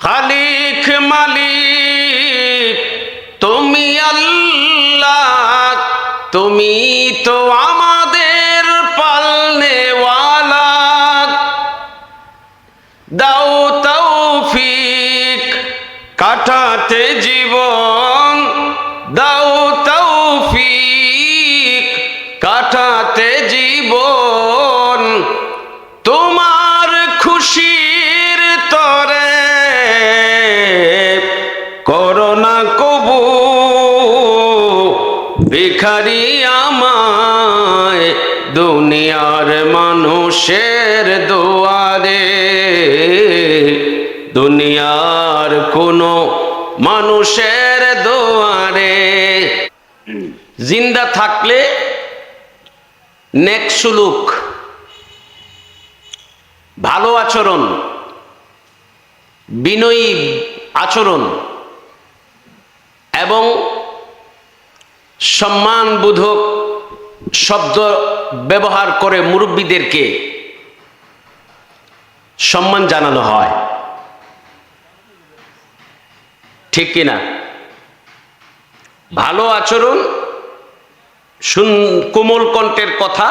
খালিক মালিক তুমি আল্লাহ, তুমি তো আমাদের পালনেওয়ালা। দাও তৌফিক কাটাতে জীবন, দাও তৌফিক কাটাতে জীবন, তোমার খুশির তরে করোনা কবু ভিখারি আমায় দুনিয়ার মানুষের দুয়ারে, দুনিয়ার কোনো মানুষের দুয়ারে। জিন্দা থাকলে নেক সুলুক, ভালো আচরণ, বিনয়ী আচরণ এবং সম্মানবোধক শব্দ ব্যবহার করে মুরব্বীদেরকে সম্মান জানানো হয়, ঠিক কিনা? ভালো আচরণ, কোমল কণ্ঠের কথা,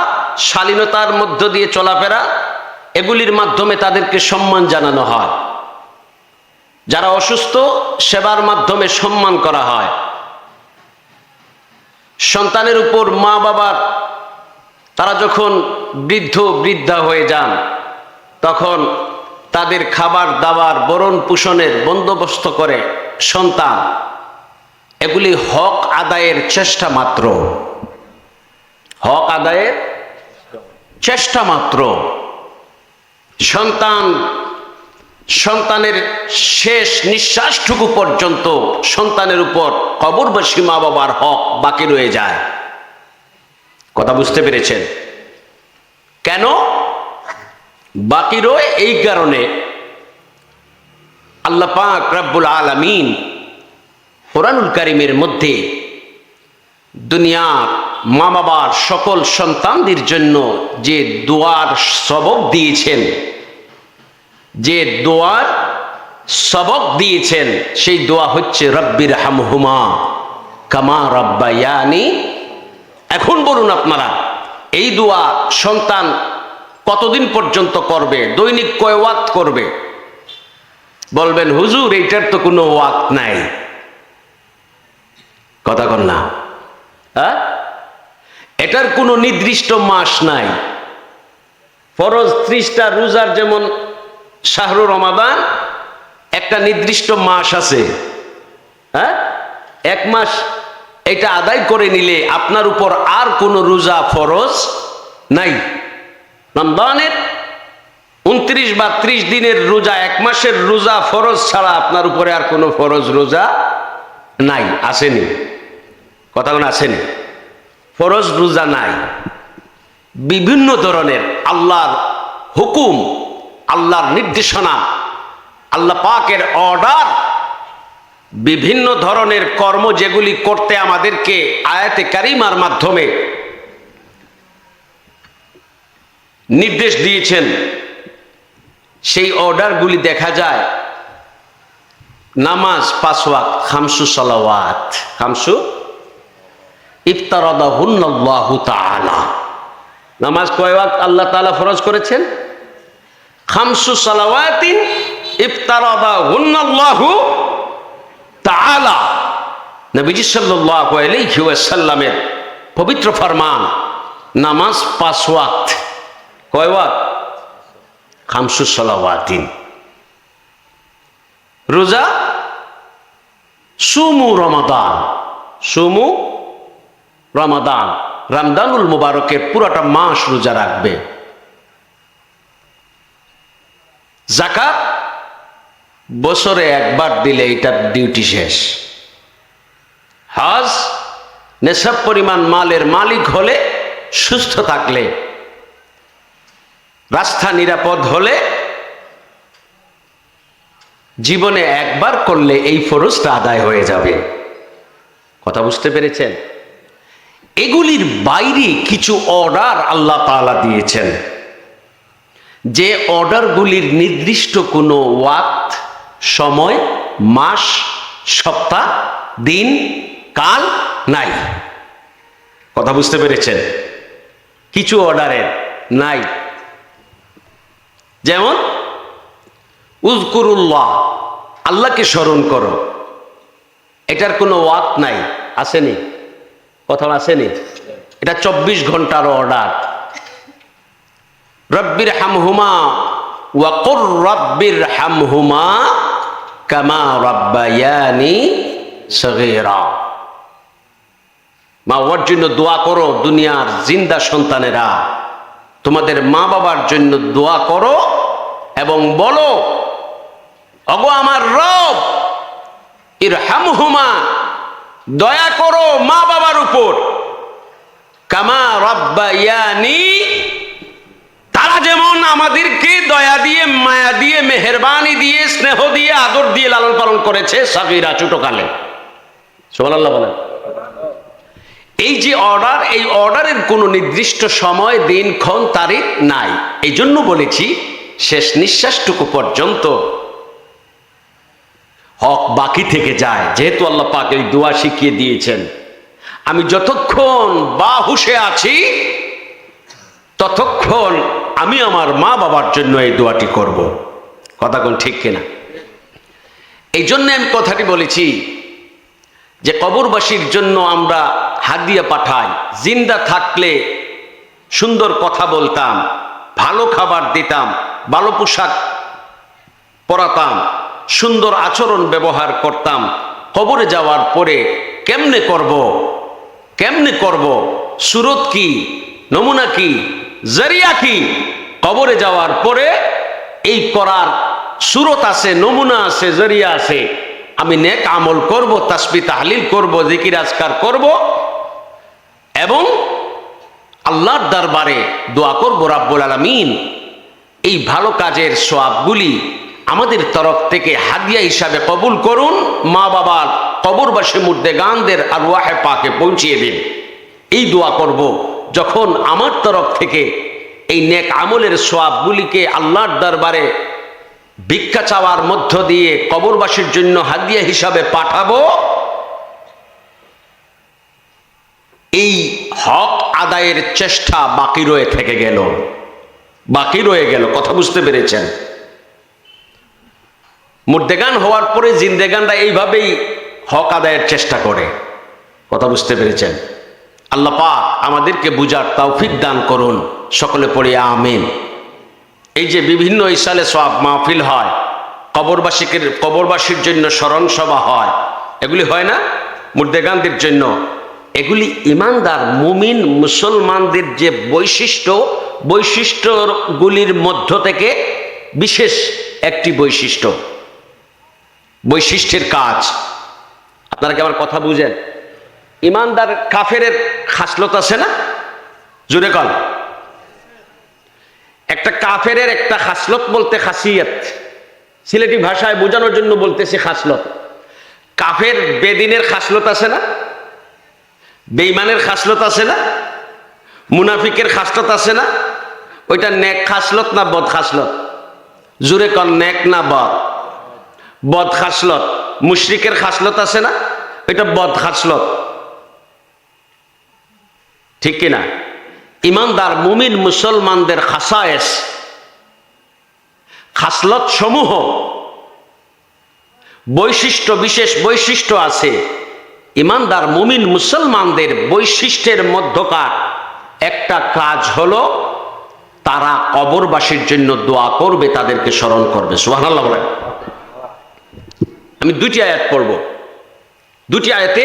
শালীনতার মধ্য দিয়ে চলাফেরা, এগুলির মাধ্যমে তাদেরকে সম্মান জানানো হয়। যারা অসুস্থ সেবার মাধ্যমে সম্মান করা হয়। সন্তানের উপর মা বাবার, তারা যখন বৃদ্ধ বৃদ্ধা হয়ে যান তখন তাদের খাবার দাবার ভরণ পোষণের বন্দোবস্ত করে সন্তান। এগুলি হক আদায়ের চেষ্টা মাত্র, হক আদায়ের চেষ্টা মাত্র। সন্তানের শেষ নিঃশ্বাসটুকু পর্যন্ত সন্তানের উপর কবরবাসী মা বাবার হক বাকি রয়ে যায়। কথা বুঝতে পেরেছেন? কেন বাকি রয়? এই কারণে আল্লাহ পাক রব্বুল আলামিন কোরআনুল কারীমের মধ্যে দুনিয়ার মা বাবার সকল সন্তানদের জন্য যে দোয়ার সবক দিয়েছেন, যে দোয়ার সবক দিয়েছেন, সেই দোয়া হচ্ছে রব্বির হামহুমা কামা রাব্বায়ানি। এখন বলুন আপনারা, এই দোয়া সন্তান কতদিন পর্যন্ত করবে? দৈনিক কয় ওয়াক্ত করবে? বলবেন হুজুর এইটার তো কোনো ওয়াক্ত নাই। কথা কন না? হ্যাঁ, এটার কোনো নির্দিষ্ট মাস নাই। ফরজ 30টা রোজার যেমন শাহরুর রমাদান একটা নির্দিষ্ট মাস আছে, হ্যাঁ, এক মাস এটা আদায় করে নিলে আপনার উপর আর কোনো রোজা ফরজ নাই। রমজানের 29 বা 30 দিনের রোজা, এক মাসের রোজা ফরজ ছাড়া আপনার উপরে আর কোনো ফরজ রোজা নাই। আসেনি? কথা কোনো আসেনি? ফরজ রোজা নাই। বিভিন্ন ধরনের আল্লাহর হুকুম, আল্লাহর নির্দেশনা, আল্লাহ পাকের অর্ডার, বিভিন্ন ধরনের কর্ম যেগুলি করতে আমাদেরকে আয়াতে কারিমার মাধ্যমে নির্দেশ দিয়েছেন, সেই অর্ডারগুলি দেখা যায় নামাজ 5 ওয়াক্ত, খামসু সালাওয়াত, খামসু ইফতারাদাহুন্নাল্লাহু তাআলা। নামাজ কয় ওয়াক্ত আল্লাহ তাআলা ফরজ করেছেন? খামসু সালাওয়াতিন ইফতারাদাহুন্নাল্লাহু তাআলা। নবীজি সাল্লাল্লাহু আলাইহি ওয়াসাল্লামের পবিত্র ফরমান, নামাজ 5 ওয়াক্ত। কয় ওয়াক্ত? খামসু সালাওয়াতিন। রোজা সুমু রমাদান, সুমু রমাদান, রমজানুল মুবারকের পুরোটা মাস রোজা রাখবে। যাকাত বছরে একবার দিলে এটার ডিউটি শেষ। হজ নেশাব পরিমাণ মালের মালিক হলে, সুস্থ থাকলে, রাস্তা নিরাপদ হলে, জীবনে একবার করলে এই ফরজটা আদায় হয়ে যাবে। কথা বুঝতে পেরেছেন? এগুলির বাইরে কিছু অর্ডার আল্লাহ তাআলা দিয়েছেন, যে অর্ডারগুলির নির্দিষ্ট কোনো ওয়াক্ত সময়, মাস, সপ্তাহ, দিন, কাল নাই। কথা বুঝতে পেরেছেন? কিছু অর্ডারের নাই। যেমন উযকুরুল্লাহ, আল্লাহকে স্মরণ করো, এটার কোনো ওয়াক্ত নাই। আসেনি? কথা আসেনি? এটা 24 ঘন্টার অর্ডার। রব্বির হামহুমা ওয়া কুর রব্বির হামহুমা কামা রাব্বায়ানি সগীরা। মা বাবার জন্য দোয়া করো, দুনিয়ার জিন্দা সন্তানেরা তোমাদের মা বাবার জন্য দোয়া করো এবং বলো, ওগো আমার রব, ইরহামহুমা, দয়া করো মা বাবার উপর, কামা রাব্বায়ানি, তারা যেমন আমাদেরকে দয়া দিয়ে, মায়া দিয়ে, মেহেরবানি দিয়ে, স্নেহ দিয়ে, আদর দিয়ে লালন পালন করেছে সাগীরা, ছোটকালে। সুবহানাল্লাহ বলেন। এই যে অর্ডার, এই অর্ডারের কোনো নির্দিষ্ট সময়, দিন, ক্ষণ, তারিখ নাই। এই জন্য বলেছি শেষ নিঃশ্বাসটুকু পর্যন্ত হক বাকি থেকে যায়। যেহেতু আল্লাহ পাক এই দোয়া শিখিয়ে দিয়েছেন, আমি যতক্ষণ বাহুশে আছি ততক্ষণ আমি আমার মা বাবার জন্য এই দোয়াটি করব। কথা কোন ঠিক কিনা? এই জন্য আমি কথাটি বলেছি যে কবরবাসীর জন্য আমরা হাদিয়া পাঠাই। জিন্দা থাকলে সুন্দর কথা বলতাম, ভালো খাবার দিতাম, ভালো পোশাক পরাতাম, সুন্দর আচরণ ব্যবহার করতাম। কবরে যাওয়ার পরে কেমনে করব, কেমনে করব, সুরত কি, নমুনা কি, জরিয়া কি? কবরে যাওয়ার পরে এই করার সুরত আছে, নমুনা আছে, জরিয়া আছে। আমি নেক আমল করব, তাসবিহ তাহলিল করব, জিকির আজকার করব এবং আল্লাহর দরবারে দোয়া করব, রাব্বুল আলামিন এই ভালো কাজের সওয়াবগুলি আমাদের তরফ থেকে হাদিয়া হিসাবে কবুল করুন, মা বাবার কবরবাসী মুর্দেগানদের আরওয়াহে পাকে পৌঁছিয়ে দিন। এই দোয়া করব। যখন আমার তরফ থেকে এই নেক আমলের সওয়াবগুলিকে আল্লাহর দরবারে ভিক্ষা চাওয়ার মধ্য দিয়ে কবরবাসীর জন্য হাদিয়া হিসাবে পাঠাবো, এই হক আদায়ের চেষ্টা বাকি রয়ে থেকে গেল, বাকি রয়ে গেল। কথা বুঝতে পেরেছেন? মুর্দেগান হওয়ার পরে জিন্দেগানরা এইভাবেই হক আদায়ের চেষ্টা করে। কথা বুঝতে পেরেছেন? আল্লাহ পাক আমাদেরকে বুঝার তৌফিক দান করুন। সকলে পড়ি আমিন। এই যে বিভিন্ন ইসালে সওয়াব মাহফিল হয়, কবরবাসীর জন্য স্মরণ সভা হয়, এগুলি হয় না মুর্দেগানদের জন্য? এগুলি ইমানদার মুমিন মুসলমানদের যে বৈশিষ্ট্যগুলির মধ্য থেকে বিশেষ একটি বৈশিষ্ট্যের কাজ। আপনারা কি আমার কথা বুঝেন? ইমানদার কাফেরের খাসলত আছে না? জুড়ে কল। একটা কাফেরের একটা খাসলত বলতে খাসিয়ত, সিলেটি ভাষায় বোঝানোর জন্য বলতেছে খাসলত। কাফের বেদিনের খাসলত আছে না? বেঈমানের খাসলত আছে না? মুনাফিকের খাসলত আছে না? ওইটা নেক খাসলত না বদ খাসলত? জুড়ে কল, নেক না বদ? বদ খাসলত। মুশরিকের খাসলত আছে না? ওইটা বদ খাসলত। ঠিক কিনা? ইমানদার মুমিন মুসলমানদের খাসায়েস, খাসলত সমূহ, বৈশিষ্ট্য, বিশেষ বৈশিষ্ট্য আছে। ইমানদার মুমিন মুসলমানদের বৈশিষ্ট্যের মধ্যকার একটা কাজ হলো তারা কবরবাসীর জন্য দোয়া করবে, তাদেরকে স্মরণ করবে। সুবহানাল্লাহ বলেন। আমি দুটি আয়াত পড়ব। দুটি আয়াতে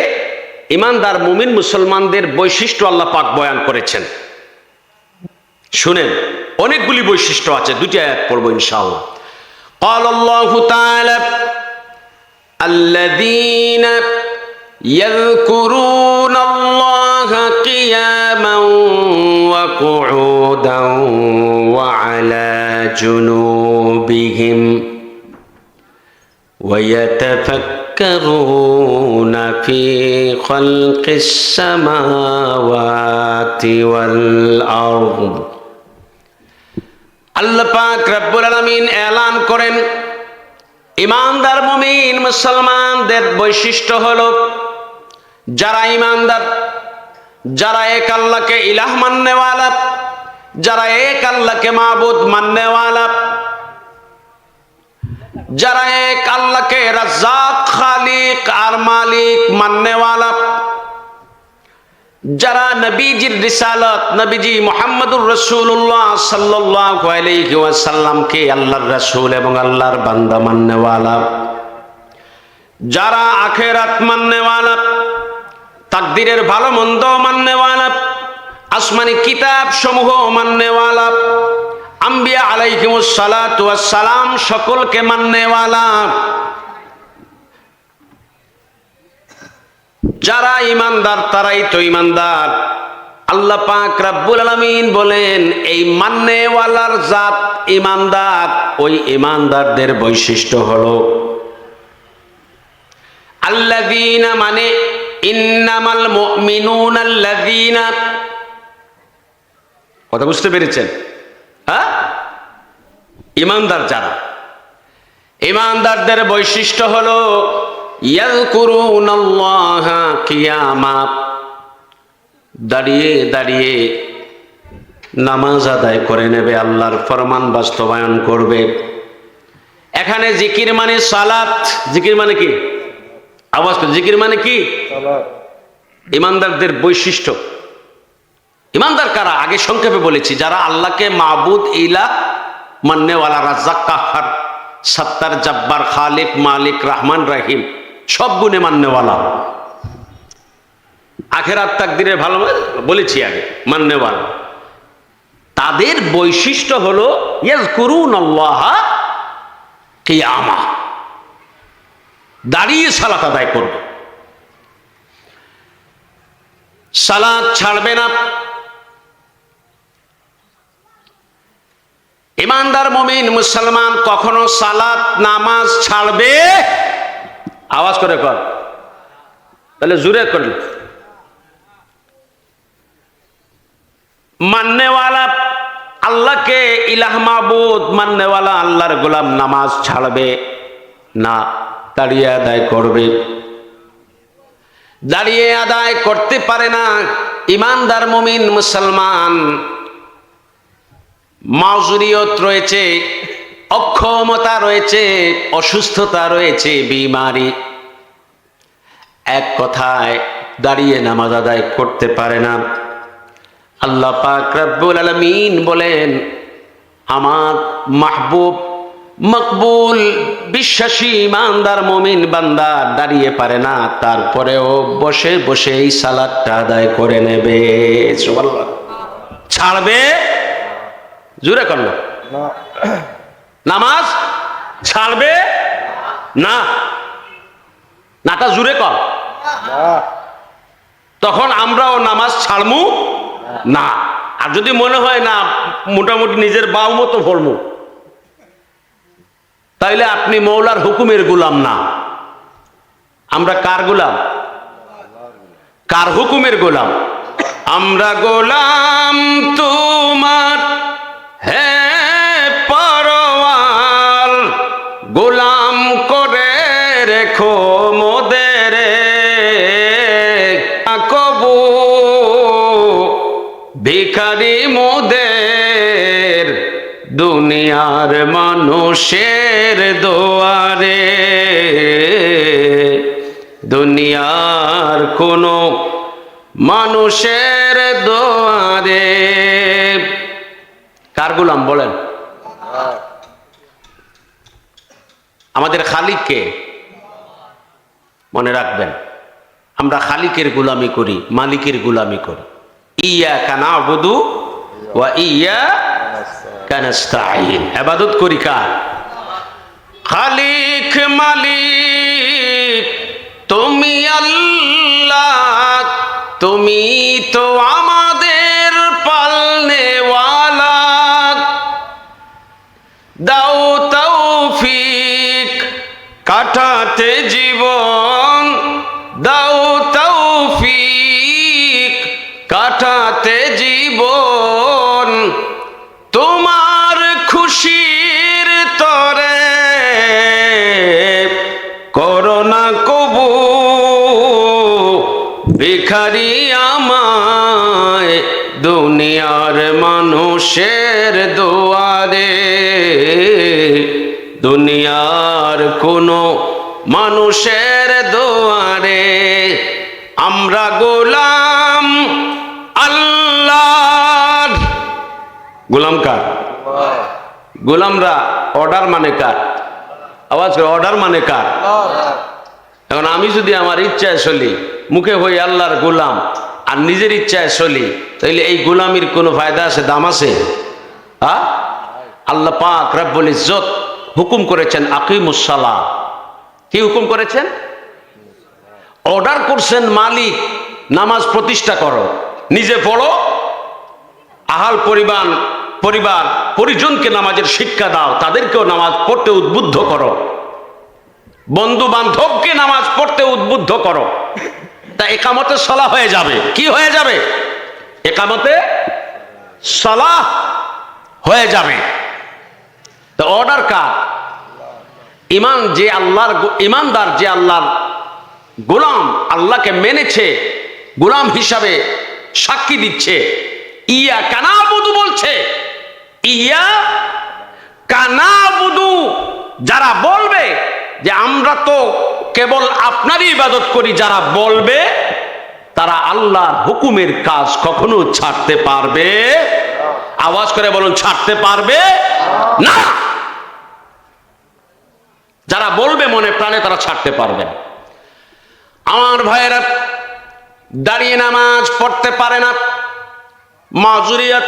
ইমানদার মুমিন মুসলমানদের বৈশিষ্ট্য আল্লাহ পাক বয়ান করেছেন। শুনেন, অনেকগুলি বৈশিষ্ট্য আছে। দুটি আয়াত পড়ব ইনশাআল্লাহ। قال الله تعالى الذين يذكرون الله قياما وقعودا وعلى جنوبهم ويتفكرون في خلق السماوات والأرض। আল্লাহ পাক রব্বুল আলামিন এলান করেন, ইমানদার মুমিন মুসলমানদের বৈশিষ্ট্য হলো যারা ইমানদার, যারা এক আল্লাহকে ইলাহ মাননেওয়ালা, যারা এক আল্লাহকে মাবুদ মাননেওয়ালা, যারা এক আল্লাহকে রাজ্জাক খালিক আর মালিক মাননেওয়ালা, যারা নবীজির রিসালাত নবীজি মুহাম্মদুর রাসূলুল্লাহ সাল্লাল্লাহু আলাইহি ওয়াসাল্লামকে আল্লাহর রাসূল এবং আল্লাহর বান্দা মাননেওয়ালা, যারা আখিরাত মাননেওয়ালা, তাকদীরের ভালো মন্দ মাননেওয়ালা, আসমানি কিতাব সমূহ মাননেওয়ালা, আম্বিয়া আলাইহিমুস সালাতু ওয়াস সালাম সকলকে মাননেওয়ালা, যারা ইমানদার তারাই তো ইমানদার। আল্লাহ পাক রব্বুল আলামিন বলেন এই মাননেওয়ালার জাত ইমানদার, ওই ইমানদারদের বৈশিষ্ট্য হলো আল্লাযীনা, মানে ইন্নামাল মুমিনুনা আল্লাযীনা। কথা বুঝতে পেরেছেন? হ্যাঁ, ইমানদার যারা, ইমানদারদের বৈশিষ্ট্য হলো ইয়াযকুরুনাল্লাহা কিয়ামা, দাঁড়িয়ে দাঁড়িয়ে নামাজ আদায় করে নেবে, আল্লাহর ফরমান বাস্তবায়ন করবে। এখানে জিকির মানে সালাত। জিকির মানে কি? আওয়াজ করে, জিকির মানে কি? ইমানদারদের বৈশিষ্ট্য। ইমানদার কারা? আগে সংক্ষেপে বলেছি, যারা আল্লাহকে মাবুদ ইলাহ মাননেওয়ালা, রাজ্জাক কাহ্হার সত্তার জব্বার খালিক মালিক রহমান রহিম সব গুণে মাননেওয়ালা, আখিরাত তাকদীরের ভালো বলেছি আগে মাননেওয়ালা, তাদের বৈশিষ্ট্য হলো ইয়াযকুরুনাল্লাহা কিয়ামা, দাঁড়িয়ে সালাত আদায় করবে, সালাত ছাড়বে না। ইমানদার মুমিন মুসলমান কখনো সালাত নামাজ ছাড়বে? আওয়াজ করে কর, তাহলে জুড়ে করল। মাননেওয়ালা, আল্লাহকে ইলাহ মাবুদ মাননেওয়ালা, আল্লাহর গোলাম নামাজ ছাড়বে না, দাঁড়িয়ে আদায় করবে। দাঁড়িয়ে আদায় করতে পারে না ইমানদার মুমিন মুসলমান, মাউজুরিয়ত রয়েছে, অক্ষমতা রয়েছে, অসুস্থতা রয়েছে, বিমারি, এক কথায় দাঁড়িয়ে নামাজ আদায় করতে পারে না। আল্লাহ পাক রব্বুল আলামিন বলেন আমার মাহবুব মকবুল বিশ্বাসী ইমানদার মুমিন বান্দা দাঁড়িয়ে পারে না, তারপরেও বসে বসে এই সালাতটা আদায় করে নেবে। সুবহানাল্লাহ। ছাড়বে? জোরে কর না। নামাজ ছাড়বে না, নাটা জুড়ে কর। তখন আমরাও নামাজ ছাড়মু না। আর যদি মনে হয় না মোটামুটি নিজের বাউ মতো পড়মু, তাইলে আপনি মৌলার হুকুমের গোলাম না। আমরা কার গোলাম? কার হুকুমের গোলাম? আমরা গোলাম তোমার হে পরওয়ার, গোলাম করে রেখো মোদের, কবু ভিখারি মোদের, দুনিয়ার মানুষের দোয়ারে, দুনিয়ার কোনো মানুষের দোয়ারে। কার গোলাম বলেন? আমাদের খালিককে মনে রাখবেন, আমরা খালিকের গোলামি করি, মালিকের গোলামি করি। ইয়াকা না'বুদু ওয়া ইয়াকা নাস্তাঈন, ইবাদত করি কার? খালিক মালিক তুমি আল্লাহ, তুমি তো আমাদের পালনেওয়ালা, দাও তৌফিক কাটাতে জীবন, দাও তৌফিক কাটাতে জীবন, তোমার খুশির তরে কবু ভিখারি আমায় দুনিয়ার মানুষের দুয়ারে, দুনিয়ার কোনো মানুষের দুয়ারে আমরা গোলাম আল্লাহর। গোলাম কার? গোলামরা অর্ডার মানে কার? আওয়াজ করে, অর্ডার মানে কার? এখন আমি যদি আমার ইচ্ছায় চলি, মুখে হই আল্লাহর গোলাম আর নিজের ইচ্ছায় চলি, তাইলে এই গোলামির কোনো ফায়দা আছে, দাম আছে? আল্লাহ পাক রব্বুল ইজ্জত হুকুম করেছেন আকিমুস সালাহ। কি হুকুম করেছেন? অর্ডার করছেন মালিক, নামাজ প্রতিষ্ঠা করো, নিজে পড়ো, আহাল পরিবার পরিজনকে নামাজের শিক্ষা দাও, তাদেরকেও নামাজ পড়তে উদ্বুদ্ধ করো, বন্ধু বান্ধবকে নামাজ পড়তে উদ্বুদ্ধ করো। তা একামতে সালাহ হয়ে যাবে। কি হয়ে যাবে? একামতে সালাহ হয়ে যাবে। তো অর্ডার কার? ইমানদার যে আল্লাহর গোলাম, আল্লাহকে মেনেছে, গোলাম হিসাবে সাক্ষী দিচ্ছে, ইয়া কানাবুদু বলছে, ইয়া কানাবুদু। যারা বলবে যে আমরা তো কেবল আপনারই ইবাদত করি, যারা বলবে তারা আল্লাহর হুকুমের কাজ কখনো ছাড়তে পারবে? আওয়াজ করে বলুন, ছাড়তে পারবে না। যারা বলবে মনে প্রাণে, তারা ছাড়তে পারবে। আমার ভাইয়েরা, দাঁড়িয়ে নামাজ পড়তে পারে না, মাজুরিয়াত,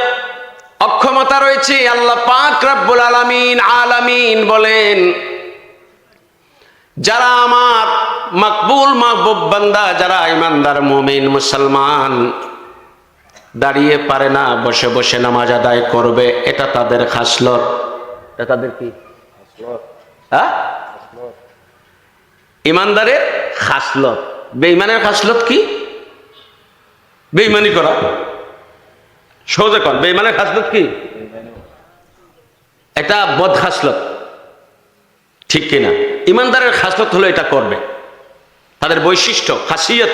অক্ষমতা রয়েছে। আল্লাহ পাক রব্বুল আলামিন বলেন, যারা আমার মকবুল মাহবুব বান্দা, যারা ইমানদার মুমিন মুসলমান, দাঁড়িয়ে পারে না, বসে বসে নামাজ আদায় করবে, এটা তাদের খাসলত। এটা তাদের কি? ইমানদারের খাসলত। বেঈমানের খাসলত কি? বেঈমানি করা। সহজে কর, বেঈমানের খাসলত কি? এটা বদ খাসলত, ঠিক কিনা? ইমানদারের খাসলত হলো এটা করবে। তাদের বৈশিষ্ট্য খাসিয়ত,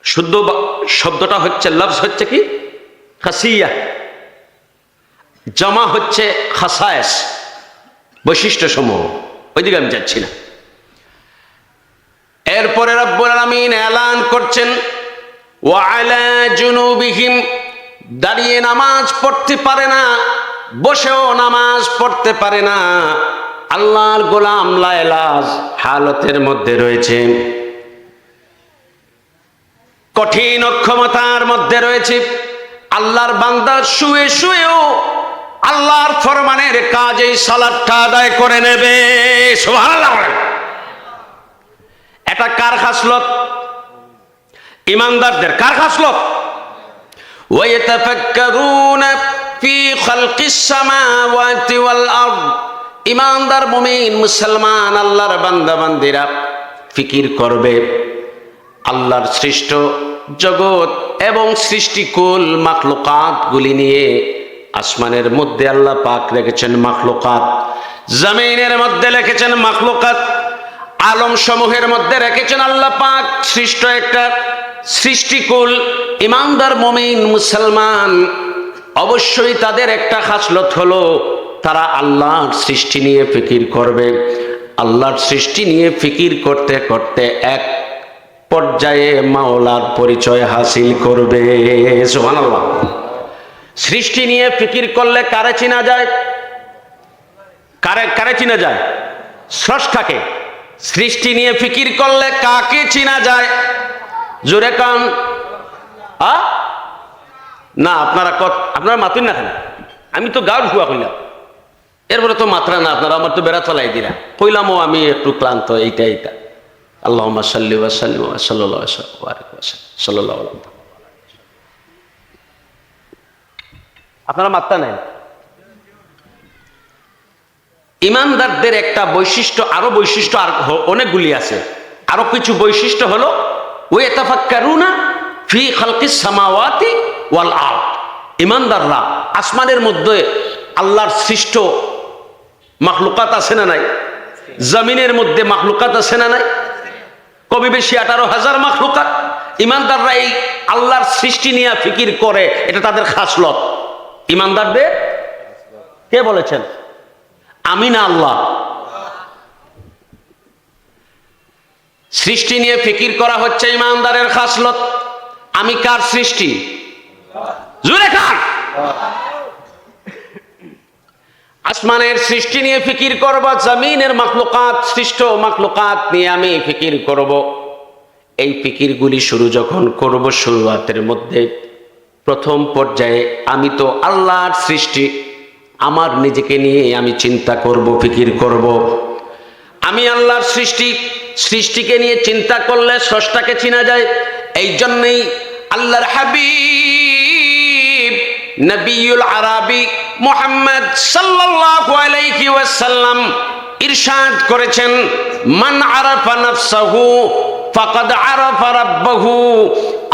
শুদ্ধ শব্দটা হচ্ছে, লফজ হচ্ছে কি? খাসিয়া, জমা হচ্ছে খাসায়েস, বৈশিষ্ট্য সমূহ। ওইদিকে আমি যাচ্ছি না। এরপরে রব্বুল আলামিন এলান করছেন, ওয়া আলা জুনুবিহিম, দাঁড়িয়ে নামাজ পড়তে পারে না, বসেও নামাজ পড়তে পারে না, আল্লাহর গোলাম লাইলাজ হালতের মধ্যে রয়েছে, কঠিন অক্ষমতার মধ্যে রয়েছে। আল্লাহর বান্দা শুয়ে শুয়েও আল্লাহর ফরমানের কাজে সালাতটা আদায় করে নেবে। সুবহানাল্লাহ। এটা কার খাসলত? ইমানদারদের। কার খাসলত? ওয়া ইয়াতাফাক্কারুনা ফি খালকিস সামাওয়াতি ওয়াল আরদ। ইমানদার মুমিন মুসলমান আল্লাহর বান্দা বান্দিরা ফিকির করবে আল্লাহর সৃষ্ট জগৎ এবং সৃষ্টিকুল মাখলুকাত গুলি নিয়ে। আসমানের মধ্যে আল্লাহ পাক রেখেছেন মাখলুকাত, জমিনের মধ্যে রেখেছেন মাখলুকাত, আলম সমূহের মধ্যে রেখেছেন আল্লাহ পাক সৃষ্ট একটা সৃষ্টিকুল। ইমানদার মুমিন মুসলমান অবশ্যই তাদের একটা খাসলত হলো, তারা আল্লাহর সৃষ্টি নিয়ে ফিকির করবে। আল্লাহর সৃষ্টি নিয়ে ফিকির করতে করতে এক পর্যায়ে মাওলার পরিচয় হাসিল করবে। সুবহানাল্লাহ। সৃষ্টি নিয়ে ফিকির করলে কারে চিনা যায়? কারে চিনা যায়? স্রষ্টাকে। সৃষ্টি নিয়ে ফিকির করলে কাকে চিনা যায়? জোরে কান। না, আপনারা মাতুন না কেন? আমি তো গাঁর হুয়া কইলাম, এরপরে তো মাত্রা না, আপনারা আমার তো বেড়া চলাই দিলা। কইলামও আমি একটু ক্লান্ত, এইটা। আল্লাহুম্মা সাল্লি ওয়া সাল্লিম ওয়া সাল্লাল্লাহু আলাইহি ওয়াসাল্লাম। আপনারা মাত্রা নেন। ইমানদারদের একটা বৈশিষ্ট্য, আরো বৈশিষ্ট্য আর অনেকগুলি আছে। আরো কিছু বৈশিষ্ট্য হলো ওয়া ইয়াতাফাক্কারুনা ফি খালকিস সামাওয়াতি ওয়াল আরদ। ইমানদাররা আসমানের মধ্যে আল্লাহর সৃষ্ট মাখলুকাত আছে না নাই? জমিনের মধ্যে মাখলুকাত আছে না নাই? কবি বেশি 18,000 মাখলুকাত। ইমানদাররা এই আল্লাহর সৃষ্টি নিয়ে ফিকির করে, এটা তাদের খাসলত। ইমানদারদের কে বলেছেন? আমি না আল্লাহ। সৃষ্টি নিয়ে ফিকির করা হচ্ছে ইমানদারের খাসলত। আমি কার সৃষ্টি? জোরে কার? আসমানের সৃষ্টি নিয়ে ফিকির করব, জমিনের মাখলুকাত, সৃষ্ট মাখলুকাত নিয়ে আমি ফিকির করব। এই ফিকিরগুলি শুরু যখন করব, শুরুয়াতের মধ্যে প্রথম পর্যায়ে আমি তো আল্লাহর সৃষ্টি, আমার নিজেকে নিয়ে আমি চিন্তা করব, ফিকির করব। আমি আল্লাহর সৃষ্টি, সৃষ্টিকে নিয়ে চিন্তা করলে স্রষ্টাকে চিনা যায়। এই জন্যই আল্লাহর হাবিব নবিউল আরবি মুহাম্মদ সাল্লাল্লাহু আলাইহি ওয়াসাল্লাম ইরশাদ করেছেন, মান আরাফা নাফসাহু ফাকাদ আরাফা রাব্বাহু।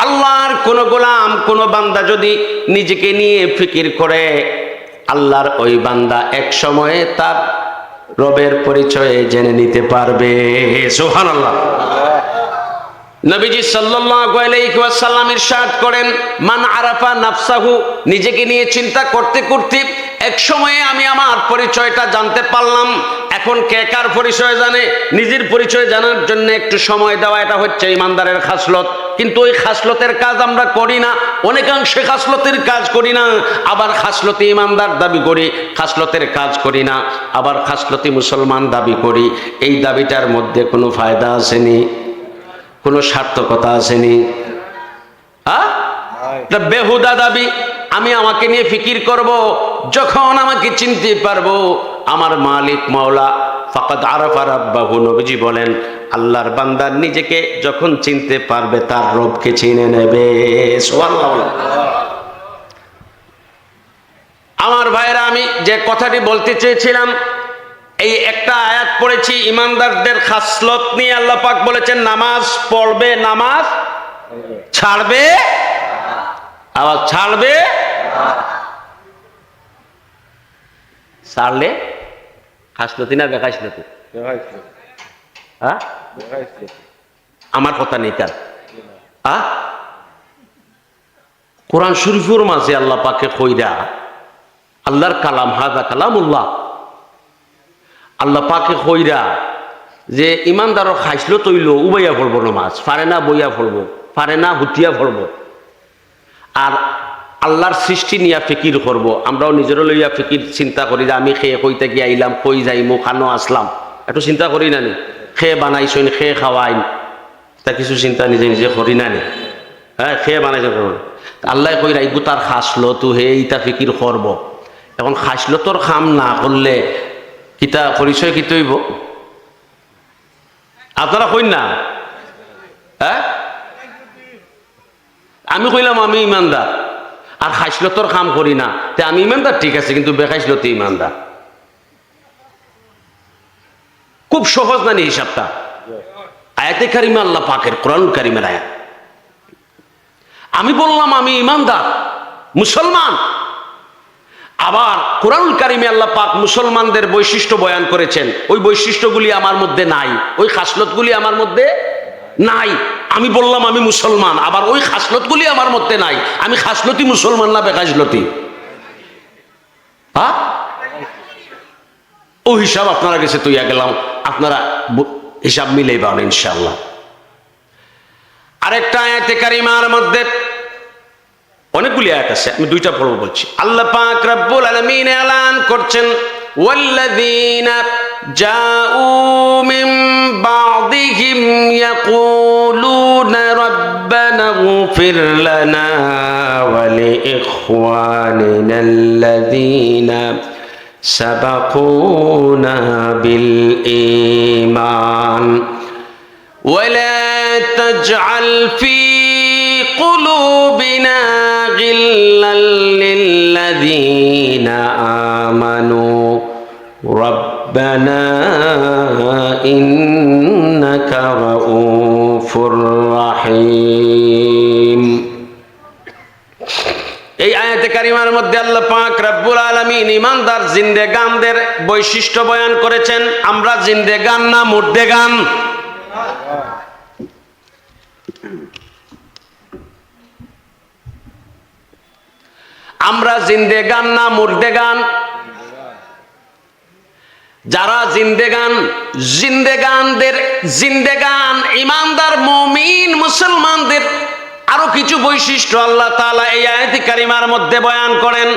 আল্লাহর কোন গোলাম, কোন বান্দা যদি নিজেকে নিয়ে ফিকির করে, আল্লাহর ওই বান্দা এক সময়ে তার রবের পরিচয়ে জেনে নিতে পারবে। সুবহানাল্লাহ। নবীজি সাল্লাল্লাহু আলাইহি ওয়াসাল্লাম ইরশাদ করেন, মান আরাফা নাফসাহু, নিজেকে নিয়ে চিন্তা করতে করতে এক সময়ে আমি আমার পরিচয়টা জানতে পারলাম। এখন কে কার পরিচয় জানে? নিজের পরিচয় জানার জন্য একটু সময় দেওয়া, এটা হচ্ছে ইমানদারের খাসলত। কিন্তু ওই খাসলতের কাজ আমরা করি না, অনেকাংশে খাসলতের কাজ করি না। আবার খাসলতি ইমানদার দাবি করি, খাসলতের কাজ করি না। আবার খাসলতি মুসলমান দাবি করি। এই দাবিটার মধ্যে কোনো ফায়দা আসেনি, কোনো সার্থকতা আসেনি। এটা বেহুদা দাবি। আমি আমাকে নিয়ে ফিকির করব, যখন আমাকে চিনতে পারবো আমার মালিক মাওলা, ফাকাদ আরাফা রাব্বাহু। নবীজি বলেন, আল্লাহর বান্দা নিজেকে যখন চিনতে পারবে তার রবকে চিনে নেবে। সুবহানাল্লাহ। আমার ভাইরা, আমি যে কথাটি বলতে চেয়েছিলাম, এই একটা আয়াত পড়েছি ইমানদারদের খাসলত নিয়ে। আল্লাহ পাক বলেছেন, নামাজ পড়বে, নামাজ ছাড়বে, আবার ছাড়বে। ছাড়লে খাসলতি না বেখাসলতি? আমার কথা নেই তার। কোরআন শরীফের মাঝে আল্লাহ পাকে কইরা, আল্লাহর কালাম, হাযা কালামুল্লাহ, আল্লাহ পাকে কইরা যে ইমানদারও খাইসলো তৈল উবাইয়া ফলবো, নামাজ পারে না বইয়া ফলবো, পারে না হুতিয়া ফলবো। আর আল্লাহর সৃষ্টি নিয়ে ফিকির করব। আমরাও নিজেরও লইয়া ফিকির চিন্তা করি যে আমি খেয়ে কইতে গিয়ে আইলাম, কই যাইমু, খানো আসলাম, একটু চিন্তা করি না নি? খেয়ে বানাইছেন, খেয়ে খাওয়াইন, তা কিছু চিন্তা নিজে নিজে করি না নি? হ্যাঁ, খেয়ে বানাইছেন। আল্লাহ কই রাইবু তার খাসলো তো হে ইটা ফিকির করব। এখন খাসলো তোর খাম না করলে কিতা পরিচয় কি তৈব? আপনারা কইন না? হ্যাঁ, আমি কইলাম আমি ইমানদার, আর খাইসলতর কাম করি না, তে আমি ইমানদার ঠিক আছে, কিন্তু বেখাইসলতে ইমানদার। খুব সহজ না নি হিসাবটা? আয়াতে কারিমা আল্লাহ পাকের, কোরআন কারিমের আয়াত। আমি বললাম আমি ইমানদার, মুসলমান। আবার কোরআন কারিমে আল্লাহ পাক মুসলমানদের বৈশিষ্ট্য বয়ান করেছেন। ওই বৈশিষ্ট্যগুলি আমার মধ্যে নাই, ওই খাসলতগুলি আমার মধ্যে নাই। আমি বললাম আমি মুসলমান, আবার ওই খাসলতগুলি আমার মধ্যে নাই। আমি খাসলতি মুসলমান না বেখাসলতি? ও হিসাব আপনারা কাছে তৈয়া গেলাম, আপনারা হিসাব মিলেই পাবেন ইনশাআল্লাহ। আরেকটা আয়াতে কারিমার মধ্যে, অনেকগুলি আয়াত আছে, আমি দুইটা পড়ব বলছি। আল্লাহ পাক রব্বুল আলামিন এলান করছেন, ওয়াল্লাযীনা জাউ মিন বা'দিহিম ইয়াকুলুনা রাব্বানা ইগফির লানা ওয়া লিইখওয়ানিনাল্লাযীনা সাবাকুনা বিল ঈমান ওয়া লা তাজআল ফি قلوبنا غلا للذين آمنوا ربنا إنك رؤوف رحيم। এই আয়াতে কারিমার মধ্যে আল্লাহ পাক রব্বুল আলামিন ইমানদার জিন্দেগানদের বৈশিষ্ট্য বয়ান করেছেন। আমরা জিন্দেগান না মুর্দেগান? আমরা জিন্দেগান না মুর্দেগান? যারা জিন্দেগান, জিন্দেগান ইমানদার মুমিন মুসলমানদের আরো কিছু বৈশিষ্ট্য আল্লাহ তাআলা এই আয়াতে কারিমার মধ্যে বয়ান করেন।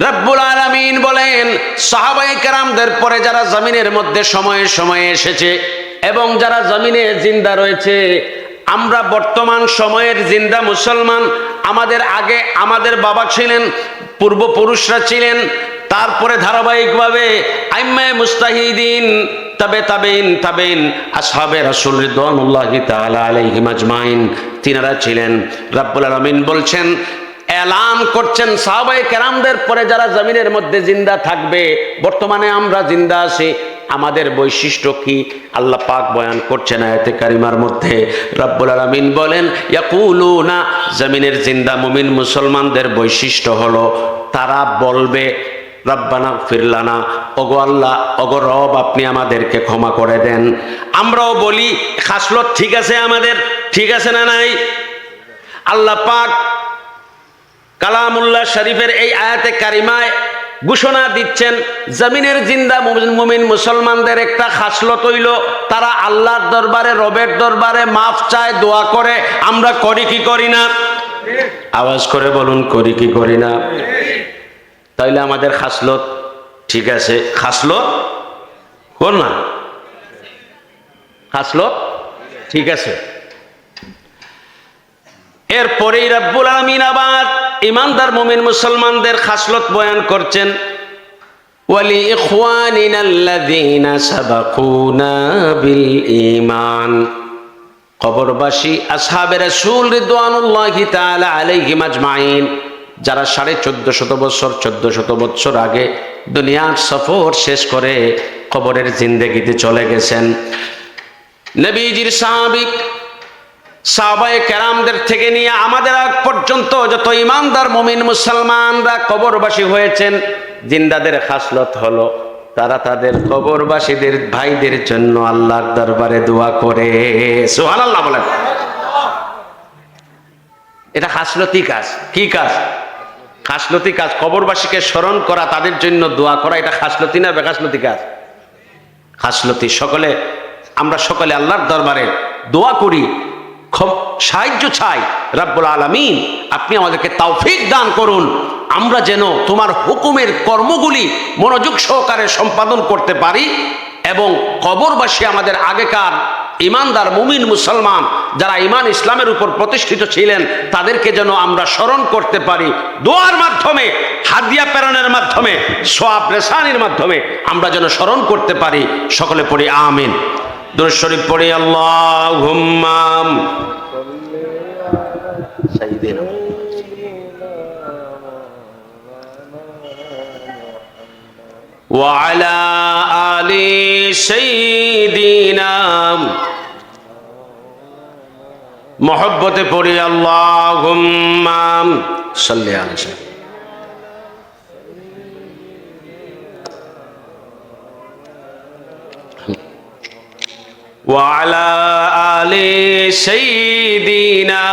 রব্বুল আলামিন বলেন, সাহাবায়ে কেরামদের পরে যারা জমিনের মধ্যে সময়ে সময়ে এসেছে এবং যারা জমিনে জিন্দা রয়েছে, আমরা বর্তমান সময়ের জিন্দা মুসলমান, আমাদের আগে আমাদের বাবা ছিলেন, পূর্বপুরুষরা ছিলেন, তারপরে ধারাবাহিকভাবে আইম্মায়ে মুজতাহিদিন, তাবেইন আসহাবে রাসূল রিদওয়ানুল্লাহি তাআলা আলাইহিম আজমাইন, তিনারা ছিলেন। রব্বুল আলামিন বলছেন, এলান করছেন সাহাবায়ে কেরামদের পরে যারা জমিনের মধ্যে জিন্দা থাকবে, বর্তমানে আমরা জিন্দা আছি, আমাদের বৈশিষ্ট্য কি আল্লাহ পাক বয়ান করছেন আয়াতে কারিমার মধ্যে। রব্বুল আলামিন বলেন, ইয়াকুলুনা, জমিনের জিন্দা মুমিন মুসলমানদের বৈশিষ্ট্য হলো তারা বলবে, রব্বানা গফির লানা, ওগো আল্লাহ, ওগো রব, আপনি আমাদেরকে ক্ষমা করে দেন। আমরাও বলি, খাসলত ঠিক আছে, আমাদের ঠিক আছে না নাই? আল্লাহ পাক কালামুল্লাহ শরীফের এই আয়াতে কারিমায় ঘোষণা দিচ্ছেন, জমিনের জিন্দা মুমিন মুসলমানদের একটা খাসলত হইল তারা আল্লাহর দরবারে, রবের দরবারে মাফ চায়, দোয়া করে। আমরা করি কি করি না? আওয়াজ করে বলুন, করি কি করি না? তাইলে আমাদের খাসলত ঠিক আছে। খাসলত কোন না? খাসলত ঠিক আছে। এরপরেই রব্বুল আলামিন আবার ইমানদার মুমিন মুসলমানদের খাসলত বয়ান করছেন, ওয়ালি ইখওয়ানিনাল্লাযীনা সাবাকুনা বিল ঈমান, কবরবাসী আসহাবে রাসূল রিদওয়ানুল্লাহি তাআলা আলাইহিম আজমাইন, যারা 1450 বছর আগে দুনিয়ার সফর শেষ করে কবরের জিন্দেগিতে চলে গেছেন। নবীজির সাহাবায়ে কেরামদের থেকে নিয়ে আমাদের আগ পর্যন্ত যত ইমানদার মুমিন মুসলমানরা কবরবাসী হয়েছেন, জিন্দাদের খাসলত হলো তারা তাদের কবরবাসীদের ভাইদের জন্য আল্লাহর দরবারে দোয়া করে। সুবহানাল্লাহ বলেন। এটা খাসলতি কাজ। কি কাজ? খাসলতি কাজ। কবরবাসীকে স্মরণ করা, তাদের জন্য দোয়া করা, এটা খাসলতি না বেখাসলতি কাজ? খাসলতি। আমরা সকলে আল্লাহর দরবারে দোয়া করি, সাহায্য চাই, রব্বুল আলামিন আপনি আমাদেরকে তৌফিক দান করুন, আমরা যেন তোমার হুকুমের কর্মগুলি মনোযোগ সহকারে সম্পাদন করতে পারি এবং কবরবাসী আমাদের আগেকার ইমানদার মুমিন মুসলমান যারা ইমান ইসলামের উপর প্রতিষ্ঠিত ছিলেন তাদেরকে যেন আমরা স্মরণ করতে পারি, দোয়ার মাধ্যমে, হাদিয়া প্রেরণের মাধ্যমে, সওয়াব রেসানির মাধ্যমে আমরা যেন স্মরণ করতে পারি। সকলে পড়ি আমিন। দুরূদ শরীফ পড়ি, আল্লাহুম্মা সাইয়্যিদিনা ওয়া আলা আলি সাইয়্যিদিনা, মহব্বতে পড়ি, আল্লাহুম্মা সাল্লি আলাইহি ওয়া আলা আলি সাইয়্যিদিনা,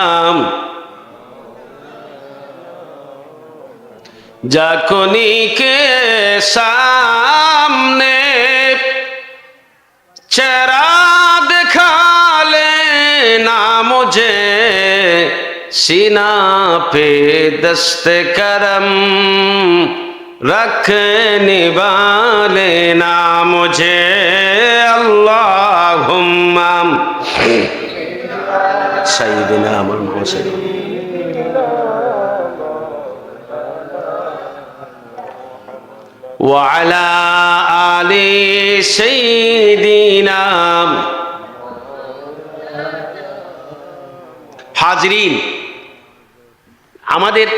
जाकुनी के सामने चेहरा दिखा लेना मुझे, सीना पे दस्ते करम रखने वाले ना मुझे, अल्लाहुम्मा सय्यिदिना मुहम्मद وعلى آل سيدنا। হাজরিন, আমাদের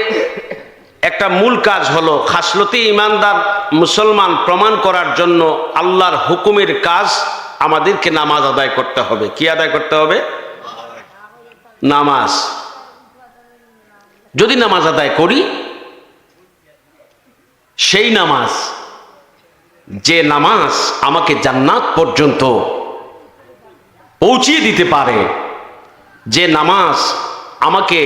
একটা মূল কাজ হলো খাসলতি ইমানদার মুসলমান প্রমাণ করার জন্য আল্লাহর হুকুমের কাজ আমাদেরকে নামাজ আদায় করতে হবে। কি আদায় করতে হবে? নামাজ। যদি নামাজ আদায় করি সেই নামাজ, যে নামাজ আমাকে জান্নাত পর্যন্ত পৌঁছিয়ে দিতে পারে, যে নামাজ আমাকে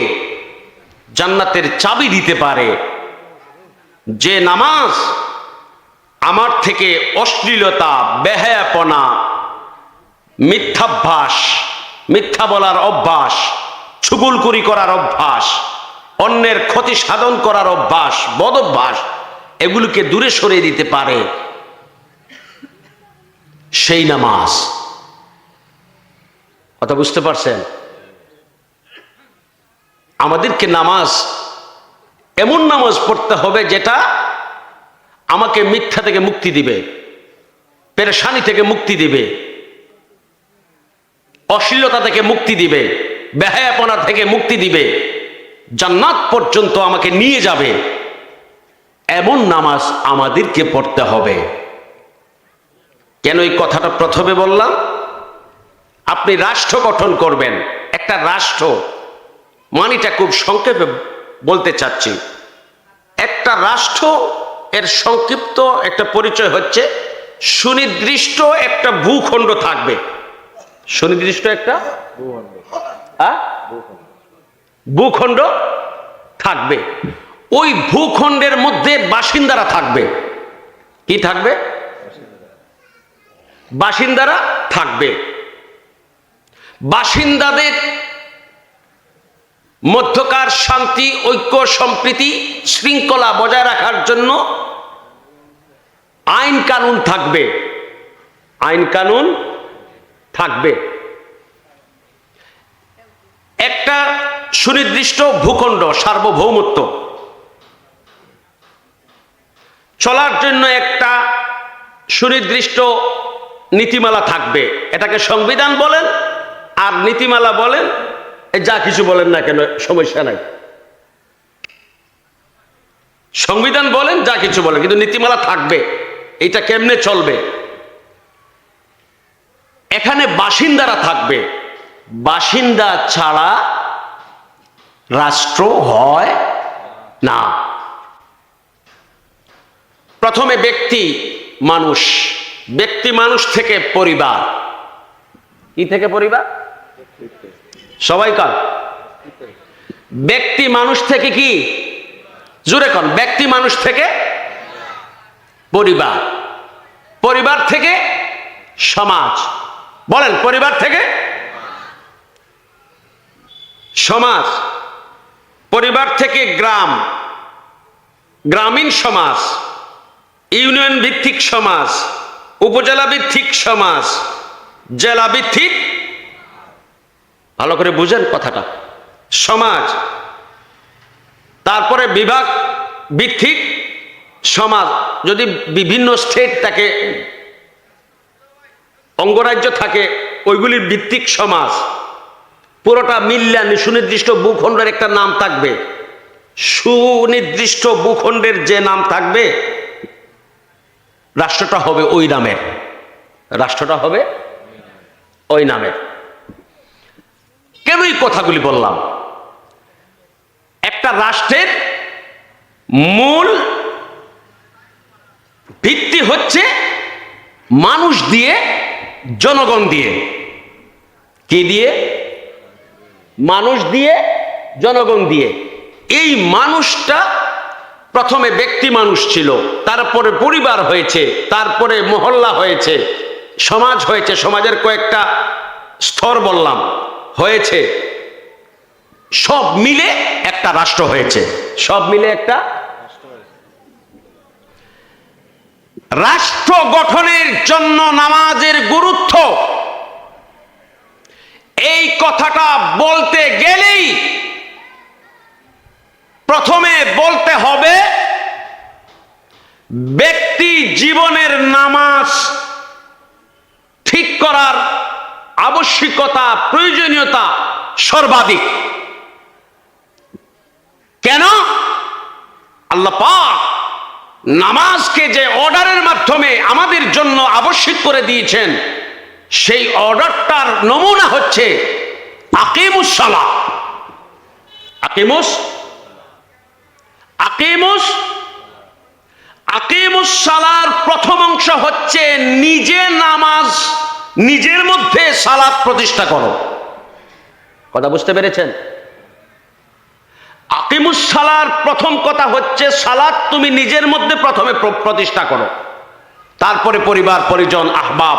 জান্নাতের চাবি দিতে পারে, যে নামাজ আমার থেকে অশ্লীলতা, বেহায়াপনা, মিথ্যাভ্যাস, মিথ্যা বলার অভ্যাস, চুগলখড়ি করার অভ্যাস, অন্যের ক্ষতি সাধন করার অভ্যাস, বদ অভ্যাস, এগুলোকে দূরে সরিয়ে দিতে পারে, সেই নামাজ। কথা বুঝতে পারছেন? আমাদেরকে নামাজ, এমন নামাজ পড়তে হবে যেটা আমাকে মিথ্যা থেকে মুক্তি দিবে, পেরেশানি থেকে মুক্তি দিবে, অশ্লীলতা থেকে মুক্তি দিবে, বেহায়াপনা থেকে মুক্তি দিবে, জান্নাত পর্যন্ত আমাকে নিয়ে যাবে, এমন নামাজ আমাদেরকে পড়তে হবে। কেন এই কথাটা প্রথমে বললাম? আপনি রাষ্ট্র গঠন করবেন, একটা রাষ্ট্র মানেটা খুব সংক্ষেপে বলতে চাচ্ছি। একটা রাষ্ট্র এর সংক্ষিপ্ত একটা পরিচয় হচ্ছে সুনির্দিষ্ট একটা ভূখণ্ড থাকবে। সুনির্দিষ্ট একটা ভূখণ্ড থাকবে। ওই ভূখণ্ডের মধ্যে বাসিন্দারা থাকবে। কি থাকবে? বাসিন্দারা থাকবে। বাসিন্দাদের মধ্যকার শান্তি, ঐক্য, সম্প্রীতি, শৃঙ্খলা বজায় রাখার জন্য আইন কানুন থাকবে। আইন কানুন থাকবে। একটা সুনির্দিষ্ট ভূখণ্ড, সার্বভৌমত্ব চলার জন্য একটা সুনির্দিষ্ট নীতিমালা থাকবে। এটাকে সংবিধান বলেন আর নীতিমালা বলেন, যা কিছু বলেন না কেন, সমস্যা নাই। সংবিধান বলেন, যা কিছু বলেন, কিন্তু নীতিমালা থাকবে। এটা কেমনে চলবে? এখানে বাসিন্দারা থাকবে। বাসিন্দা ছাড়া রাষ্ট্র হয় না। প্রথমে ব্যক্তি মানুষ, ব্যক্তি মানুষ থেকে পরিবার। কি থেকে পরিবার? সবাই কাল ব্যক্তি মানুষ থেকে কি? জোরে কন। ব্যক্তি মানুষ থেকে পরিবার, পরিবার থেকে সমাজ। বলেন, পরিবার থেকে সমাজ, পরিবার থেকে গ্রাম, গ্রামীণ সমাজ, ইউনিয়ন ভিত্তিক সমাজ, উপজেলা ভিত্তিক সমাজ, জেলা ভিত্তিক, ভালো করে বুঝেন কথাটা, সমাজ। তারপরে বিভাগ ভিত্তিক সমাজ, যদি বিভিন্ন স্টেট থাকে, অঙ্গরাজ্য থাকে, ওইগুলির ভিত্তিক সমাজ। পুরোটা মিল্লা সুনির্দিষ্ট ভূখণ্ডের একটা নাম থাকবে। সুনির্দিষ্ট ভূখণ্ডের যে নাম থাকবে, রাষ্ট্রটা হবে ওই নামের। রাষ্ট্রটা হবে ওই নামের। কেন এই কথাগুলি বললাম? একটা রাষ্ট্রের মূল ভিত্তি হচ্ছে মানুষ দিয়ে, জনগণ দিয়ে। কি দিয়ে? মানুষ দিয়ে, জনগণ দিয়ে। এই মানুষটা প্রথমে ব্যক্তি মানুষ ছিল, তারপরে পরিবার হয়েছে, তারপরে মহল্লা হয়েছে, সমাজ হয়েছে, সমাজের কয়েকটা স্তর বললাম হয়েছে, সব মিলে একটা রাষ্ট্র হয়েছে। সব মিলে একটা রাষ্ট্র গঠনের জন্য নামাজের গুরুত্ব, এই কথাটা বলতে গেলেই প্রথমে বলতে হবে ব্যক্তি জীবনের নামাজ ঠিক করার আবশ্যকতা, প্রয়োজনীয়তা সর্বাধিক। কেন? আল্লাহ পাক নামাজকে যে অর্ডারের মাধ্যমে আমাদের জন্য আবশ্যক করে দিয়েছেন, সেই অর্ডারটার নমুনা হচ্ছে আকিমুস সালাহ। আকিমুস আকিমুস সালার প্রথম অংশ হচ্ছে নিজে নামাজ, নিজের মধ্যে সালাত প্রতিষ্ঠা করো। কথা বুঝতে পেরেছেন? আকিমুস সালার প্রথম কথা হচ্ছে সালাত তুমি নিজের মধ্যে প্রথমে প্রতিষ্ঠা করো, তারপরে পরিবার পরিজন, আহবাব,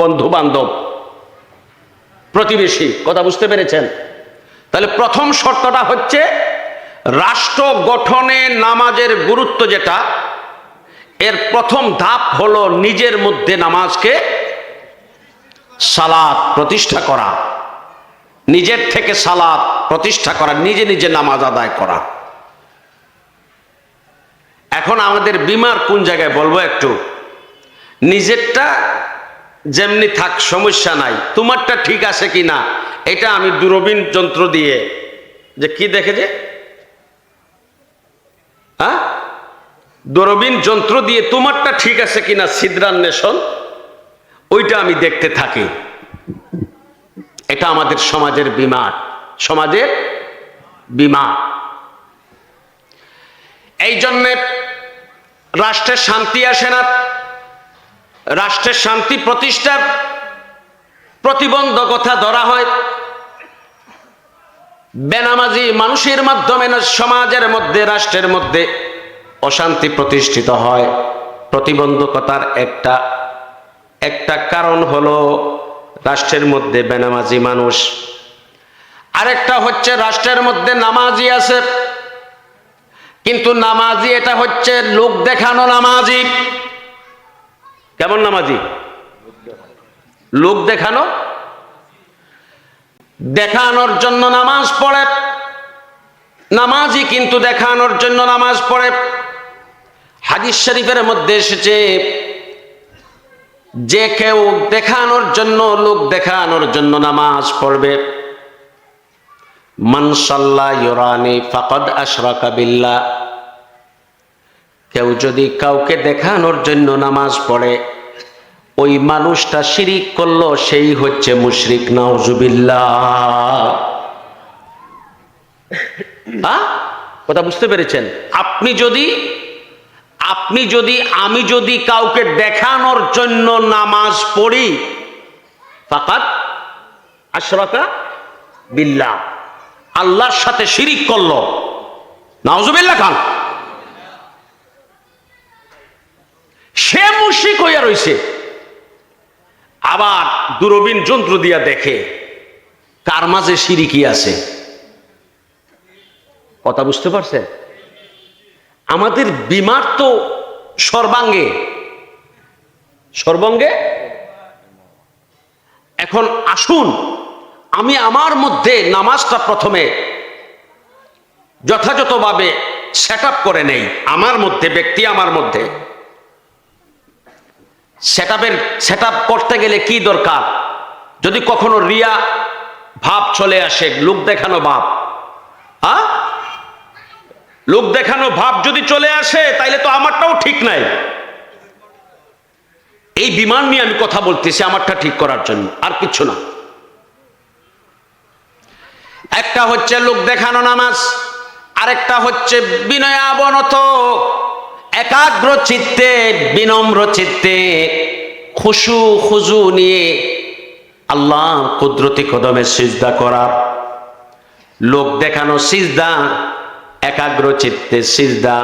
বন্ধু বান্ধব, প্রতিবেশী। কথা বুঝতে পেরেছেন? তাহলে প্রথম শর্তটা হচ্ছে রাষ্ট্র গঠনে নামাজের গুরুত্ব যেটা, এর প্রথম ধাপ হলো নিজের মধ্যে নামাজকে সালাত প্রতিষ্ঠা করা, নিজের থেকে সালাত প্রতিষ্ঠা করা, নিজে নিজে নামাজ আদায় করা। এখন আমাদের বিমার কোন জায়গায় বলবো একটু, নিজেরটা যেমনি থাক সমস্যা নাই, তোমারটা ঠিক আছে কিনা এটা আমি দূরবীন যন্ত্র দিয়ে, যে কি দেখে যে দূরবীন যন্ত্র দিয়ে তোমারটা ঠিক আছে কিনা ছিদ্রান্বেষণ, ওইটা আমি দেখতে থাকি। এটা আমাদের সমাজের বিমার, সমাজের বিমার। এই জন্যে রাষ্ট্রের শান্তি আসে না, রাষ্ট্রের শান্তি প্রতিষ্ঠার প্রতিবন্ধকতা ধরা হয় বেনামাজি মানুষের মাধ্যমে। সমাজের মধ্যে, রাষ্ট্রের মধ্যে অশান্তি প্রতিষ্ঠিত হয়। প্রতিবন্ধকতার একটা কারণ হলো রাষ্ট্রের মধ্যে বেনামাজি মানুষ, আরেকটা হচ্ছে রাষ্ট্রের মধ্যে নামাজি আছে কিন্তু নামাজি এটা হচ্ছে লোক দেখানো নামাজি। কেমন নামাজি? লোক দেখানো, দেখানোর জন্য নামাজ পড়ে নামাজি, কিন্তু দেখানোর জন্য নামাজ পড়ে। হাদিস শরীফের মধ্যে এসেছে যে কেউ দেখানোর জন্য, লোক দেখানোর জন্য নামাজ পড়বে, মান সাল্লা ইউরানি ফাকাদ আশরাকা বিল্লাহ, কেউ যদি কাউকে দেখানোর জন্য নামাজ পড়ে ওই মানুষটা শিরিক করলো, সেই হচ্ছে মুশরিক। নাউজুবিল্লাহ। কথা বুঝতে পেরেছেন? আমি যদি কাউকে দেখানোর জন্য নামাজ পড়ি, ফাকাদ আশরাকা বিল্লাহ, আল্লাহর সাথে শিরিক করলো। নাউজুবিল্লাহ খান। সে মুশরিক হইয়া রইছে, আবার দূরবীন যন্ত্র দিয়া দেখে কার মাঝে শিরিকি আছে। কথা বুঝতে পারছেন? আমাদের বিমার তো সর্বাঙ্গে। এখন আসুন আমি আমার মধ্যে নামাজটা প্রথমে যথাযথভাবে সেট আপ করে নেই। আমার মধ্যে, ব্যক্তি আমার মধ্যে সেট আপ করতে গেলে কি দরকার? যদি কখনো রিয়া ভাব চলে আসে, লোক দেখানো ভাব, লোক দেখানো ভাব যদি চলে আসে তাইলে তো আমারটাও ঠিক নাই। এই বিমান নিয়ে আমি কথা বলতেছি আমারটা ঠিক করার জন্য, আর কিছু না। একটা হচ্ছে লোক দেখানো নামাজ, আরেকটা হচ্ছে বিনয়াবনত, একাগ্র চিত্তে, বিনম্র চিত্তে, খুশু খুজু নিয়ে আল্লাহ কুদরতি কদমে সিজদা করা। লোক দেখানো সিজদা, একাগ্র চিত্তে সিজদা।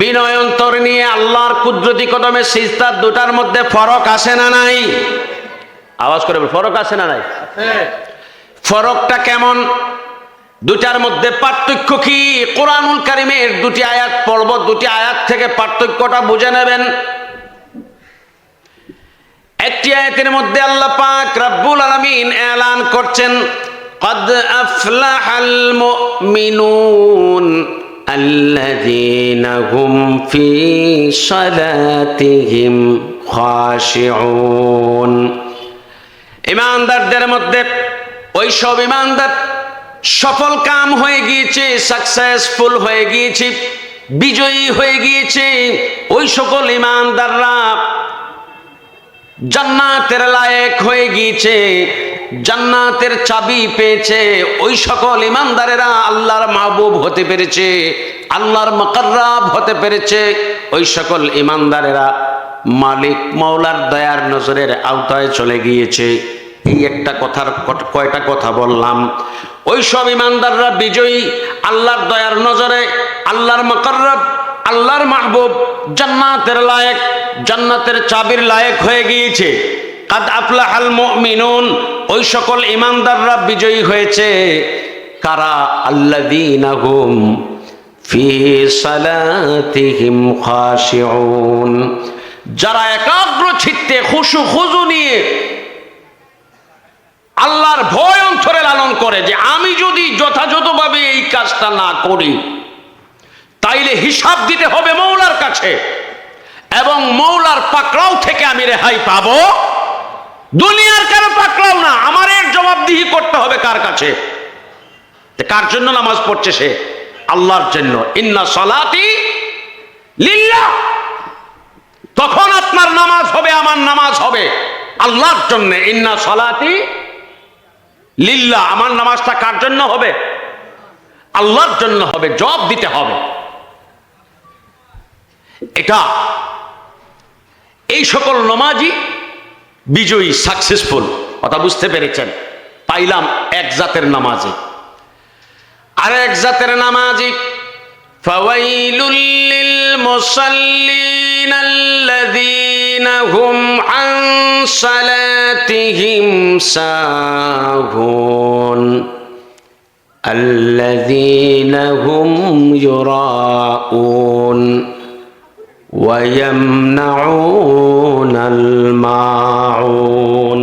বিনয় অন্তর নিয়ে আল্লাহর কুদরতি কদমে সিজদা, দুটার মধ্যে ফরক আছে না নাই? আওয়াজ করে বল, ফরক আছে না নাই? ফরকটা কেমন? দুটার মধ্যে পার্থক্য কি? কোরআনুল কারীমের দুটি আয়াত পড়ব, দুটি আয়াত থেকে পার্থক্যটা বুঝে নেবেন। একটি আয়াতের মধ্যে আল্লাহ পাক রব্বুল আলামিন এলান করছেন, قد أفلح المؤمنون الذين هم في صلاتهم خاشعون। ঈমানদারদের মধ্যে ওই সব ঈমানদার সফল কাম হয়ে গিয়েছে, সাকসেসফুল হয়ে গিয়েছে, বিজয়ী হয়ে গিয়েছে। ওই সকল ঈমানদাররা জান্নাতের লায়েক হয়ে গিয়েছে, জান্নাতের চাবি পেয়েছে, ওই সকল ইমানদারেরা আল্লাহর মাহবুব হতে পেরেছে, আল্লাহর মুকাররাব হতে পেরেছে। ওই সকল ইমানদারেরা মালিক মওলার দয়ার নজরের আওতায় চলে গিয়েছে। এই একটা কথার কয়টা কথা বললাম। ওই সব ইমানদাররা বিজয়ী, আল্লাহর দয়ার নজরে আল্লাহর মুকাররাব, আল্লাহর মাহবুব, জান্নাতের লায়েক, জান্নাতের চাবির লায়েক হয়ে গিয়েছে। কাদ আফলাহাল মুমিনুন, ওই সকল ইমানদাররা বিজয়ী হয়েছে। কারা? আল্লাযীনা হুম ফি সালাতিহিম খাশিউন, যারা একাগ্র চিত্তে খুশু খুজু নিয়ে আল্লাহর ভয় অন্তরে লালন করে যে আমি যদি যথাযথভাবে এই কাজটা না করি তাইলে হিসাব দিতে হবে মওলার কাছে, এবং মওলার পাকড়াও থেকে আমি রেহাই পাবো, দুনিয়ার কারো পাকড়াও না, আমার এর জবাবদিহি করতে হবে কার কাছে? কার জন্য নামাজ পড়ছে সে? আল্লাহর জন্য। ইন্না সালাতি লিল্লাহ, তখন আপনার নামাজ হবে, আমার নামাজ হবে আল্লাহর জন্য। ইন্না সালাতি লিল্লাহ, আমার নামাজটা কার জন্য হবে? আল্লাহর জন্য হবে, জবাব দিতে হবে। এটা এই সকল নামাজি বিজয়ী, সাকসেসফুল। কথা বুঝতে পেরেছেন? পাইলাম এক জাতের নামাজি। আর এক জাতের নামাজি ফাওয়াইলুল লিল মুসাল্লিন আল্লাযীনা হুম আন সালাতিহিম সাহুন আল্লাযীনা হুম ইউরাউন ওয়া ইয়ামনাউনাল মাউন।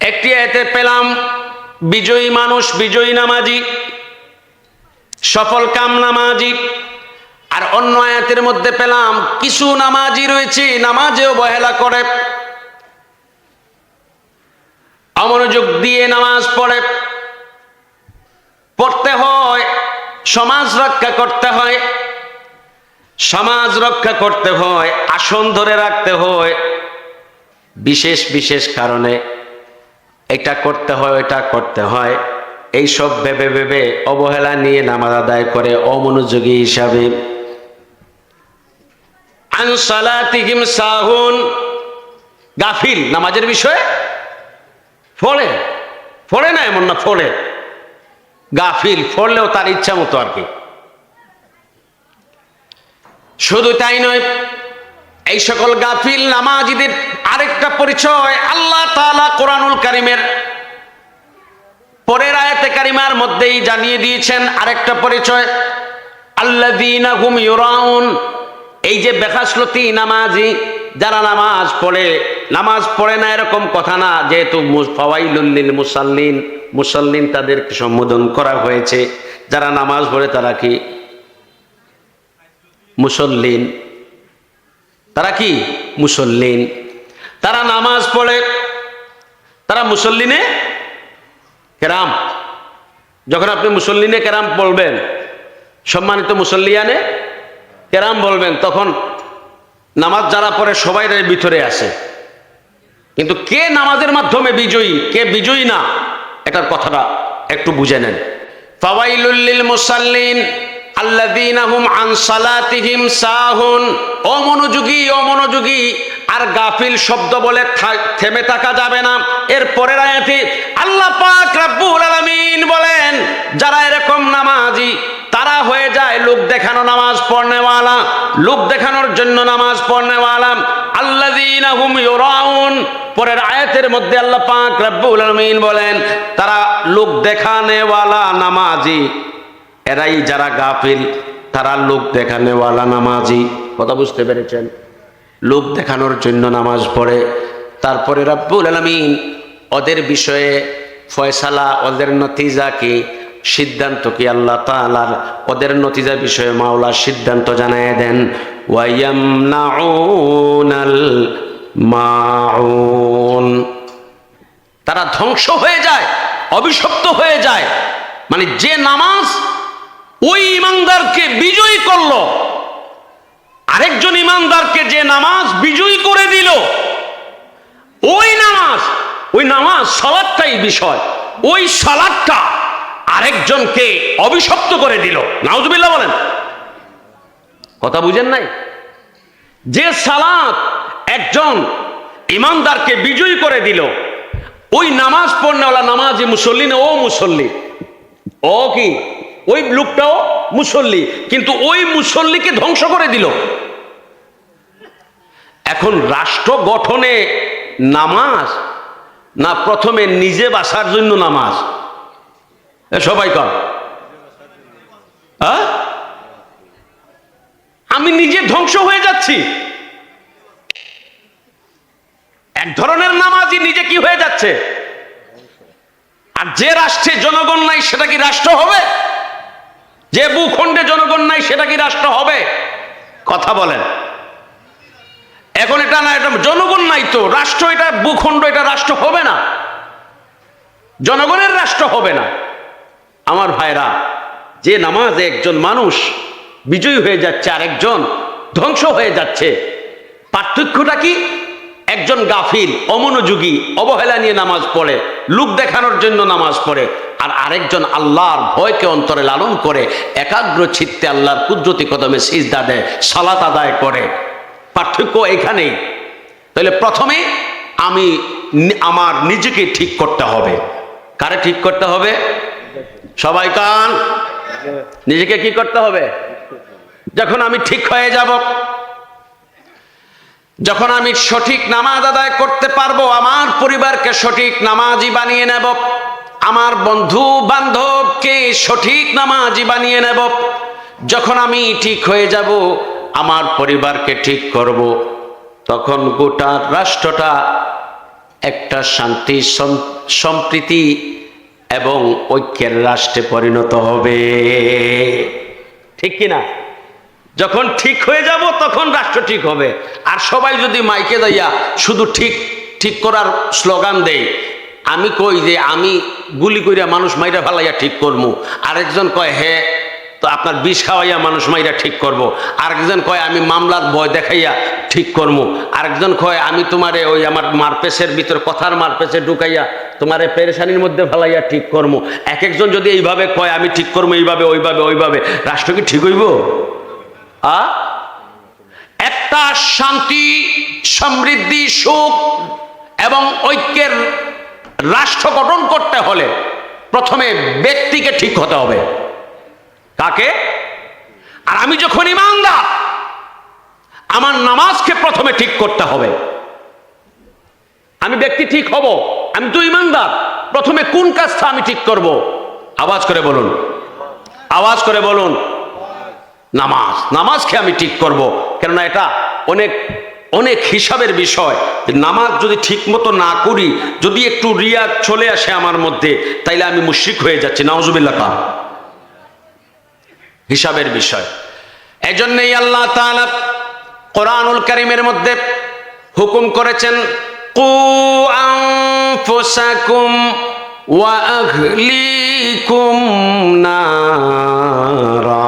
একটি আয়াতে পেলাম বিজয়ী মানুষ, বিজয়ী নামাজি, সফল কাম নামাজি। আর অন্য আয়াতের মধ্যে পেলাম কিছু নামাজি রয়েছে নামাজেও অবহেলা করে, অমনোযোগ দিয়ে নামাজ পড়ে। পড়তে হয়, সমাজ রক্ষা করতে হয়, সমাজ রক্ষা করতে হয়, আসন ধরে রাখতে হয়, বিশেষ বিশেষ কারণে এটা করতে হয়, ওইটা করতে হয়। এই সব ভেবে ভেবে অবহেলা নিয়ে নামাজ আদায় করে অমনোযোগী হিসাবে। আন সালাতিহিম সাহুন, গাফিল নামাজের বিষয়ে। ফলে না এমন না, ফলে গাফিল, ফললেও তার ইচ্ছা মতো আর কি। শুধু তাই নয়, এই সকল গাফিল নামাজিদের আরেকটা পরিচয় আল্লাহ তাআলা কোরআনুল কারীমের পরের আয়াতে কারিমার মধ্যেই জানিয়ে দিয়েছেন আরেকটা পরিচয়, আল্লাযীনা হুম ইউরাউন। এই যে বেখাসলতি নামাজি, যারা নামাজ পড়ে না এরকম কথা না, যেহেতু ফাওয়াইলুল লিল মুসাল্লিন, মুসাল্লিন তাদেরকে সম্বোধন করা হয়েছে। যারা নামাজ পড়ে তারা কি মুসল্লিন? তারা কি মুসল্লিন? তারা নামাজ পড়ে, তারা মুসল্লিনে কেরাম। যখন আপনি মুসল্লিনে কেরাম বলবেন, সম্মানিত মুসল্লিয়ানে কেরাম বলবেন, তখন নামাজ যারা পড়ে সবাই এর ভিতরে আসে। কিন্তু কে নামাজের মাধ্যমে বিজয়ী, কে বিজয়ী না, এটার কথাটা একটু বুঝে নেন। ফাওয়াইলুল লিল মুসাল্লিন আল্লাযীনা হুম আন সালাতিহিম সাহুন। অমনোযোগী আর গাফিল শব্দ বলে থেমে থাকা যাবে না। এর পরের আয়াতে আল্লাহ পাক রব্বুল আলামিন বলেন, যারা এরকম নামাজি তারা হয়ে যায় লোক দেখানো নামাজ পড়নেওয়ালা, লোক দেখানোর জন্য নামাজ পড়নেওয়ালা। আল্লাযীনা হুম ইউরাউন, পরের আয়াতের মধ্যে আল্লাহ পাক রব্বুল আলামিন বলেন, তারা লোক দেখানেওয়ালা নামাজি, এরাই যারা গাফিল, তারা লোক দেখানেওয়ালা নামাজি। কথা বুঝতে পেরেছেন? লোক দেখানোর জন্য নামাজ পড়ে। তারপরে রব্বুল আলামিন ওদের বিষয়ে ফয়সালা, ওদের নতিজা কি, সিদ্ধান্ত কি আল্লাহ তাআলার, ওদের নতিজা বিষয়ে মাওলা সিদ্ধান্ত জানায় দেন। ওয়া ইয়ামনাউনাল মাউন, তারা ধ্বংস হয়ে যায়, অভিশপ্ত হয়ে যায়। মানে যে নামাজ ওই ইমানদারকে বিজয়ী করলো, আরেকজন ইমানদারকে যে নামাজ বিজয়ী করে দিল, ওই নামাজ ওই নামাজ সালাতটাই বিষয়। ওই সালাতটা আরেকজনকে অভিশপ্ত করে দিল, নাউজুবিল্লাহ বলেন। কথা বুঝেন নাই? যে সালাত একজন ইমানদারকে বিজয়ী করে দিল, ওই নামাজ পড়নেওয়ালা নামাজি মুসল্লি না, ও মুসল্লি, ও কি ওই লোকটাও মুসল্লি, কিন্তু ওই মুসল্লিকে ধ্বংস করে দিল। এখন রাষ্ট্র গঠনে নামাজ না প্রথমে নিজে বাঁচার জন্য নামাজ? সবাই কর, আমি নিজে ধ্বংস হয়ে যাচ্ছি। এক ধরনের নামাজি নিজে কি হয়ে যাচ্ছে। আর যে রাষ্ট্রে জনগণ নাই সেটা কি রাষ্ট্র হবে? যে ভূখণ্ডে জনগণ নাই সেটা কি রাষ্ট্র হবে? কথা বলেন। এখন এটা না, এটা জনগণ নাই তো রাষ্ট্র, এটা ভূখণ্ড, এটা রাষ্ট্র হবে না, জনগণের রাষ্ট্র হবে না। আমার ভাইরা, যে নামাজে একজন মানুষ বিজয়ী হয়ে যাচ্ছে আর একজন ধ্বংস হয়ে যাচ্ছে, পার্থক্যটা কি? একজন গাফিল, অমনোযোগী, অবহেলা নিয়ে নামাজ পড়ে, লোক দেখানোর জন্য নামাজ পড়ে, আর আরেকজন আল্লাহর ভয়কে অন্তরে লালন করে একাগ্র চিত্তে আল্লাহর কুদরতি কদমে সিজদা দেয়, সালাত আদায় করে। পার্থক্য এখানেই। তাহলে প্রথমে আমি আমার নিজেকে ঠিক করতে হবে। কারে ঠিক করতে হবে? সবাই কান, নিজেকে কি করতে হবে? যখন আমি ঠিক হয়ে যাব, যখন আমি সঠিক নামাজ আদায় করতে পারবো, আমার পরিবারকে সঠিক নামাজি বানিয়ে নেব, আমার বন্ধু বান্ধবকে সঠিক নামাজি বানিয়ে নেব, যখন আমি ঠিক হয়ে যাব, আমার পরিবারকে ঠিক করব, তখন গোটা রাষ্ট্রটা একটা শান্তি, সম্প্রীতি এবং ঐক্যের রাষ্ট্রে পরিণত হবে। ঠিক কিনা? যখন ঠিক হয়ে যাব তখন রাষ্ট্র ঠিক হবে। আর সবাই যদি মাইকে যাইয়া শুধু ঠিক ঠিক করার স্লোগান দেয়, আমি কই যে আমি গুলি কইরা মানুষ মাইরা ফালাইয়া ঠিক করবো, আরেকজন কয় হে তো আপনার বিষ খাওয়াইয়া মানুষ মাইরা ঠিক করব, আরেকজন কয় আমি মামলার ভয় দেখাইয়া ঠিক করবো, আরেকজন কয় আমি তোমারে ওই আমার মারপেসের ভিতর কথার মারপেসে ঢুকাইয়া তোমারে পেরেশানির মধ্যে ফেলাইয়া ঠিক করবো। এক একজন যদি এইভাবে কয় আমি ঠিক করবো এইভাবে ওইভাবে ওইভাবে, রাষ্ট্র কি ঠিক হইব? একটা শান্তি, সমৃদ্ধি, সুখ এবং ঐক্যের রাষ্ট্র গঠন করতে হলে প্রথমে ব্যক্তিকে ঠিক হতে হবে। কাকে? আর আমি যখন ইমানদার, আমার নামাজকে প্রথমে ঠিক করতে হবে। আমি ব্যক্তি ঠিক হব, আমি তো ইমানদার, প্রথমে কোন কাজটা আমি ঠিক করব? আওয়াজ করে বলুন, আওয়াজ করে বলুন, নামাজ। নামাজকে আমি ঠিক করব, কেননা এটা অনেক অনেক হিসাবের বিষয়। নামাজ যদি ঠিক মতো না করি, যদি একটু রিয়া চলে আসে আমার মধ্যে, তাইলে আমি মুশরিক হয়ে যাচ্ছি, নাউজুবিল্লাহ। হিসাবের বিষয়। এজন্যই আল্লাহ তাআলা কোরআনুল কারীমের মধ্যে হুকুম করেছেন, কু আনফুসাকুম ওয়া আহলিকুম নারা।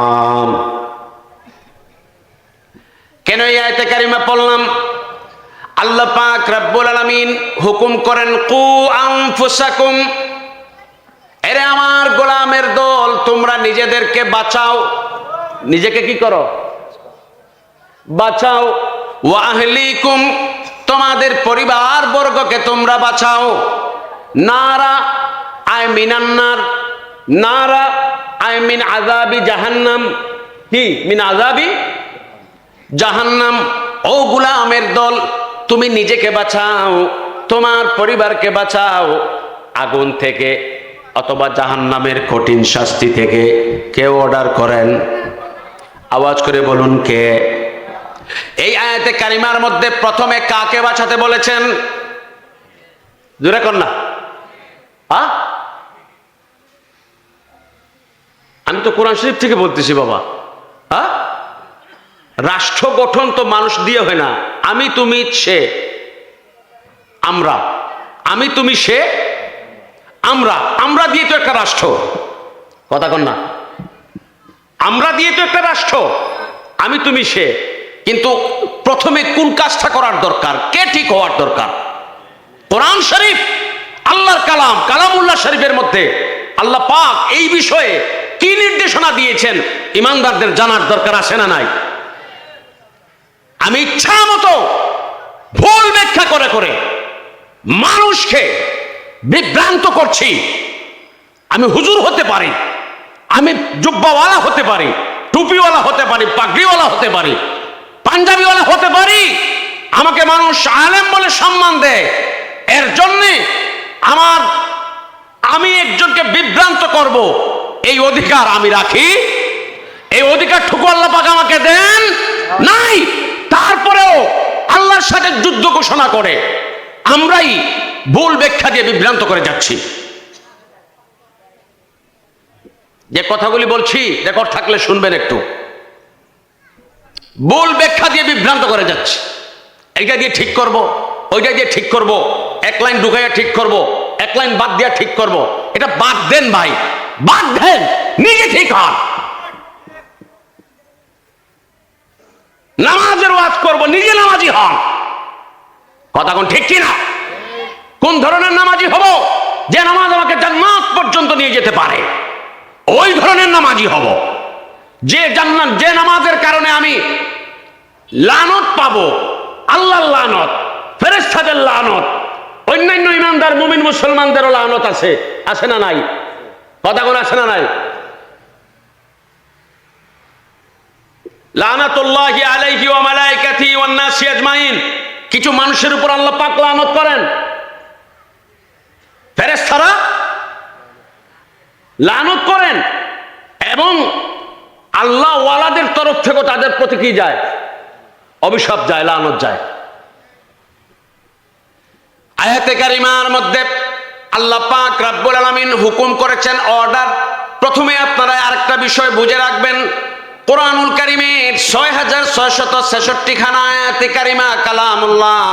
কেন এই আয়াতে কারিমা পড়লাম? আল্লাহ পাক রব্বুল আলামিন হুকুম করেন, কু আনফুসাকুম, এরে আমার গোলামের দল, তোমরা নিজেদেরকে বাঁচাও। নিজেকে কি করো? বাঁচাও। ওয়া আহলিকুম, তোমাদের পরিবার বর্গকে তোমরা বাঁচাও। নারা আই মিনান্নার, নারা আই মিন আযাবি জাহান্নাম। কি? মিন আযাবি জাহান্নাম। ও গোলামের দল, তুমি নিজেকে বাঁচাও, তোমার পরিবারকে বাঁচাও আগুন থেকে অথবা জাহান্নামের কঠিন শাস্তি থেকে। কে অর্ডার করেন? আওয়াজ করে বলুন কে? এই আয়াতে কারিমার মধ্যে প্রথমে কাকে বাঁচাতে বলেছেন? জোরে কর না। আমি তো কোরআন শরীফ থেকে বলতেছি বাবা। রাষ্ট্র গঠন তো মানুষ দিয়ে হয় না। আমি তুমি সে, আমরা, আমি তুমি সে, আমরা, আমরা দিয়ে তো একটা রাষ্ট্র। কথা কন না? আমরা দিয়ে তো একটা রাষ্ট্র, আমি তুমি সে। কিন্তু প্রথমে কোন কাজটা করার দরকার? কে ঠিক হওয়ার দরকার? কোরআন শরীফ কালাম, কালামুল্লাহ শরীফের মধ্যে আল্লাহ পাক এই বিষয়ে কি নির্দেশনা দিয়েছেন ইমানদারদের জানার দরকার আছে না নাই? আমি ইচ্ছা মতো ভুল ব্যাখ্যা করে করে মানুষকে বিভ্রান্ত করছি। আমি হুজুর হতে পারি, আমি জুব্বাওয়ালা হতে পারি, টুপিওয়ালা হতে পারি, পাগড়িওয়ালা হতে পারি, পাঞ্জাবিওয়ালা হতে পারি, আমাকে মানুষ আলেম বলে সম্মান দেয়। এর জন্যে আমি একজনকে বিভ্রান্ত করব, এই অধিকার আমি রাখি? এই অধিকার ঠুকু আল্লাহ পাক আমাকে দেন নাই। তারপরেও আল্লাহর সাথে যুদ্ধ ঘোষণা করে আমরাই ভুল ব্যাখ্যা দিয়ে বিভ্রান্ত করে যাচ্ছি। যে কথাগুলি বলছি রেকর্ড থাকলে শুনবেন একটু। ভুল ব্যাখ্যা দিয়ে বিভ্রান্ত করে যাচ্ছি। এইটা দিয়ে ঠিক করব, ওইটা দিয়ে ঠিক করব, এক লাইন ঢুকাইয়া ঠিক করব, এক লাইন বাদ দিয়া ঠিক করব। এটা বাদ দেন ভাই, বাদ দেন, নিজে ঠিক হন। নামাজের ওয়াজ করব, নিজে নামাজি হন। কথা কোন ঠিক কিনা? কোন ধরনের নামাজি হব? যে নামাজ আমাকে জান্নাত পর্যন্ত নিয়ে যেতে পারে, ওই ধরনের নামাজি হব। যে নামাজের কারণে আমি লানত পাবো, আল্লাহর লানত, ফেরেশতাদের লানত, অন্যান্য ইমানদার মুমিন মুসলমানদেরও লানত আছে, আছে না নাই? কথা কোন আছে না নাই? লানাতুল্লাহি আলাইহি ওয়া মালাইকাতিহি ওয়ান নাসি আজমাইন। কিছু মানুষের উপর আল্লাহ পাক লানত করেন, ফেরেশতারা লানত করেন, এবং আল্লাহ ওয়ালাদের তরফ থেকে তাদের প্রতি কি যায়? অভিশাপ যায়, লানত যায়। আয়াতে কারিমার মধ্যে আল্লাহ পাক রব্বুল আলামিন হুকুম করেছেন, অর্ডার। প্রথমে আপনারা আরেকটা বিষয় বুঝে রাখবেন, কোরআনুল কারীমের ৬৬৬৬ খানা আয়াতে কারিমা কালামুল্লাহ।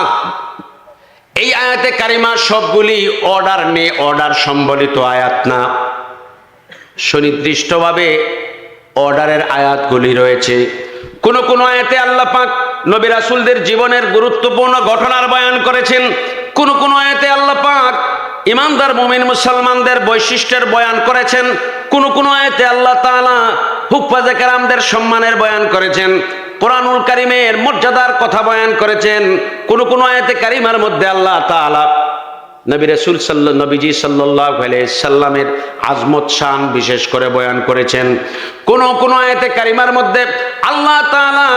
এই আয়াতে কারিমা সবগুলি অর্ডার নিয়ে অর্ডার সম্বলিত আয়াত না, সুনির্দিষ্টভাবে অর্ডারের আয়াতগুলি রয়েছে। কোন কোন আয়াতে আল্লাহ পাক নবী রাসূলদের জীবনের গুরুত্বপূর্ণ ঘটনার বয়ান করেছেন। কোন কোন আয়াতে আল্লাহ পাক ইমানদার মুমিন মুসলমানদের বৈশিষ্ট্যের বয়ান করেছেন। কোন কোন আয়াতে আল্লাহ তাআলা হুফাজে কেরামদের সম্মানের বয়ান করেছেন, কোরআনুল কারীমের মর্যাদার কথা বয়ান করেছেন। কোন কোন আয়াতে কারিমার মধ্যে আল্লাহ তাআলা নবীজি সাল্লাল্লাহু আলাইহি সাল্লামের আজমত শান বিশেষ করে বয়ান করেছেন। কোন কোন আয়াতে কারিমার মধ্যে আল্লাহ তাআলা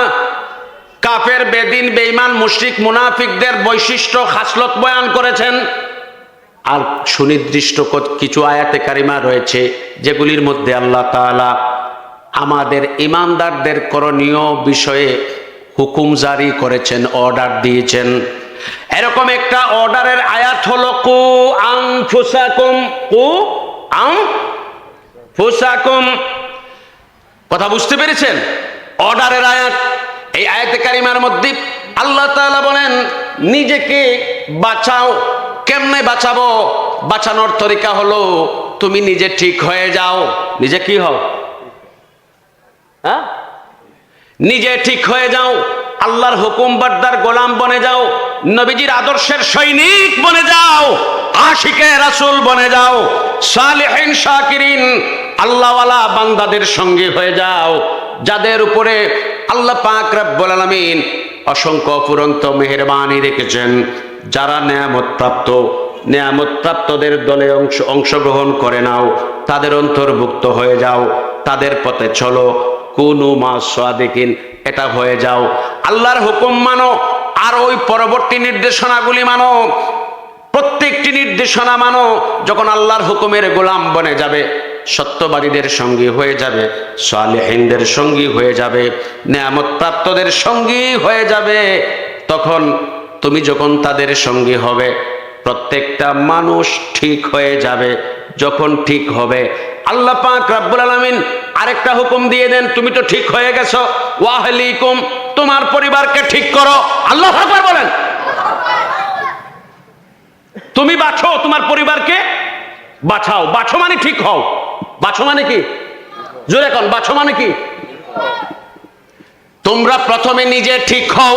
কাফের, বেদিন, বেঈমান, মুশরিক, মুনাফিকদের বৈশিষ্ট্য খাসলত বয়ান করেছেন। আর সুনির্দিষ্ট কিছু আয়াতে কারিমা রয়েছে যেগুলির মধ্যে আল্লাহ তাআলা আমাদের ইমানদারদের করণীয় বিষয়ে হুকুম জারি করেছেন, অর্ডার দিয়েছেন। এরকম একটা অর্ডারের আয়াত হলো কু আনফুসাকুম, কু আনফুসাকুম। কথা বুঝতে পেরেছেন? অর্ডারের আয়াত। এই আয়াতে কারিমার মধ্যে আল্লাহ তাআলা বলেন নিজেকে বাঁচাও। কেমনে বাঁচাবো? বাঁচানোর তরিকা হলো তুমি নিজে ঠিক হয়ে যাও। নিজে কি হও? হ্যাঁ, নিজে ঠিক হয়ে যাও, আল্লাহর হুকুম বারদার গোলাম বনে যাও, নবীজির আদর্শের সৈনিক বনে যাও, আশিকে রাসূল বনে যাও, সালেহিন শাকিরিন আল্লাহওয়ালা বান্দাদের সঙ্গে হয়ে যাও, যাদের উপরে আল্লাহ পাক রব্বুল আলামিন অসংখ্য অফুরন্ত মেহেরবানি রেখেছেন। যারা নেয়ামত প্রাপ্ত, নেয়ামত প্রাপ্তদের দলে অংশগ্রহণ করে নাও, তাদের অন্তর্ভুক্ত হয়ে যাও, তাদের পথে চলো। কুনু মা সাদিকিন, এটা হয়ে যাও। আল্লাহর হুকুম মানো, আর ওই পরবর্তী নির্দেশনাগুলি মানো। প্রত্যেকটি নির্দেশনা মানো। যখন আল্লাহর হুকুমের গোলাম বনে যাবে, সত্যবাদীদের সঙ্গী হয়ে যাবে, সালেহিনদের সঙ্গী হয়ে যাবে, নেয়ামত প্রাপ্তদের সঙ্গী হয়ে যাবে, তখন তুমি যখন তাদের সঙ্গী হবে, প্রত্যেকটা মানুষ ঠিক হয়ে যাবে। যখন ঠিক হবে, আল্লাহ পাক রব্বুল আলামিন আরেকটা হুকুম দিয়ে দেন, তুমি তো ঠিক হয়ে গেছো, ওয়া আহলিকুম, তোমার পরিবারকে ঠিক করো। আল্লাহু আকবার বলেন। তুমি বাঁচো, তোমার পরিবারকে বাঁচাও। বাঁচো মানে ঠিক হও। বাঁচো মানে কি? জোরে কোন, বাঁচো মানে কি? তোমরা প্রথমে নিজে ঠিক হও,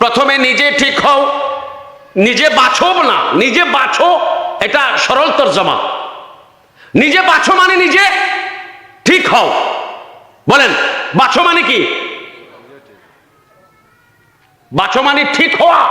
প্রথমে নিজে ঠিক হও। নিজে বাঁচো না, নিজে বাঁচো এটা সরল তরজমা। নিজে বাছো মানে নিজে ঠিক হও। বলেন বাছো মানে কি? বাছো মানে ঠিক হওয়া।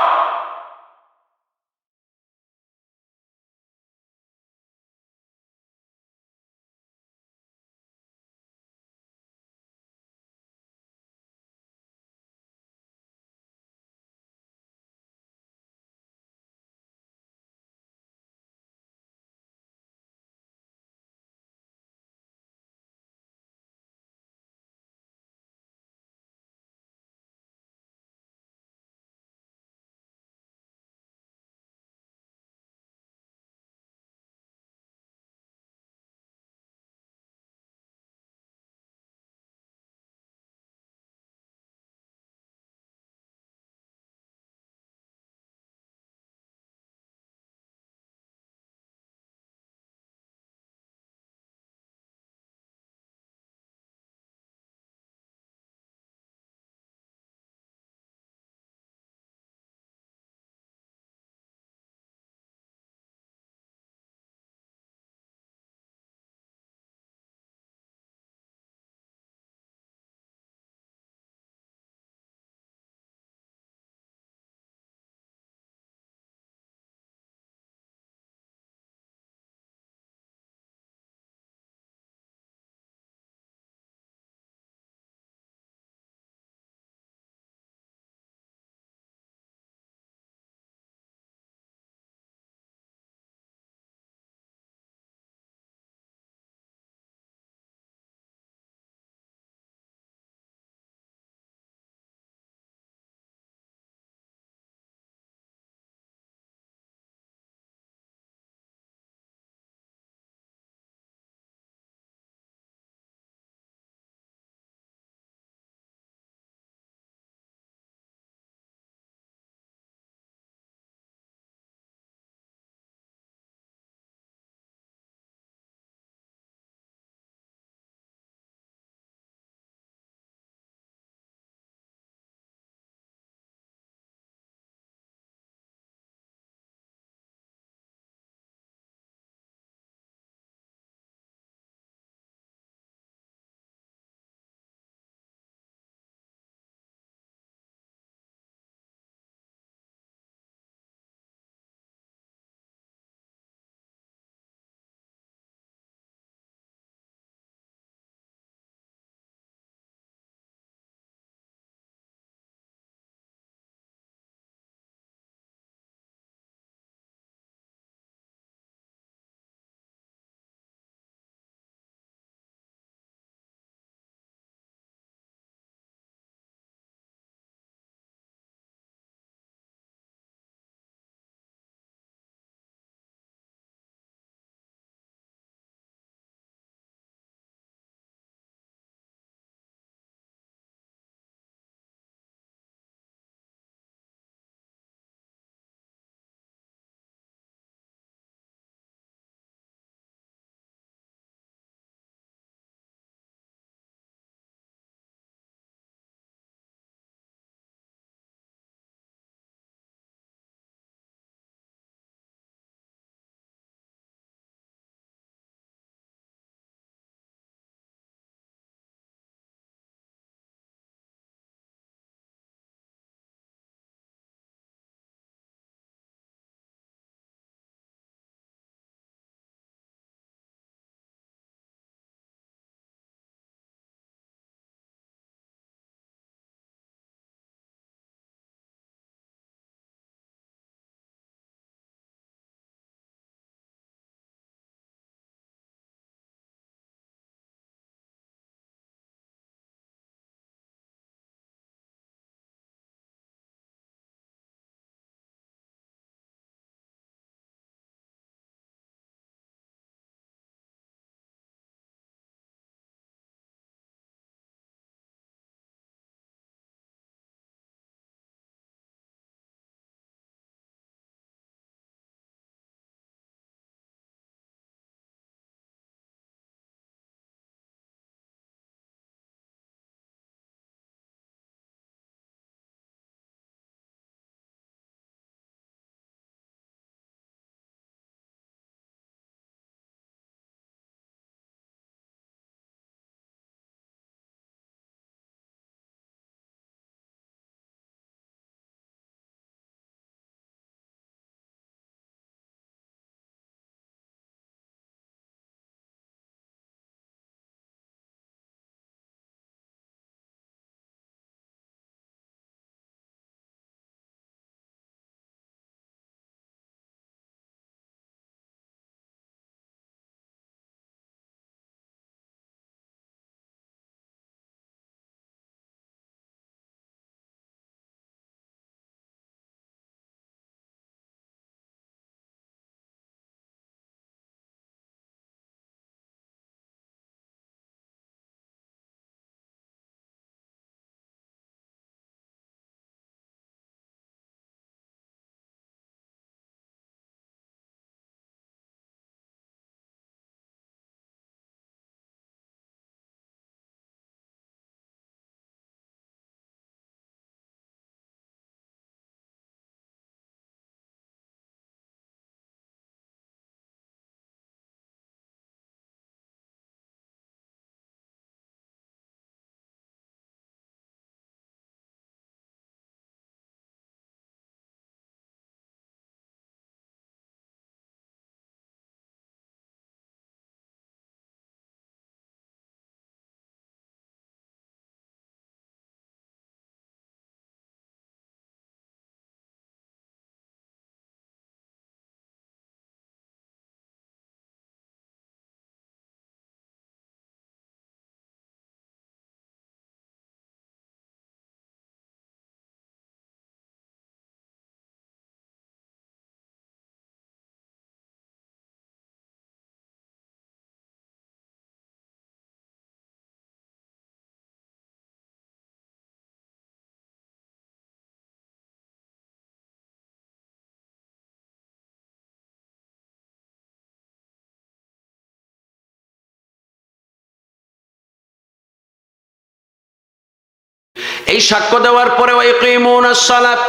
এই সাক্ষ্য দেওয়ার পরে ওয়াইকিমুনাস সালাত,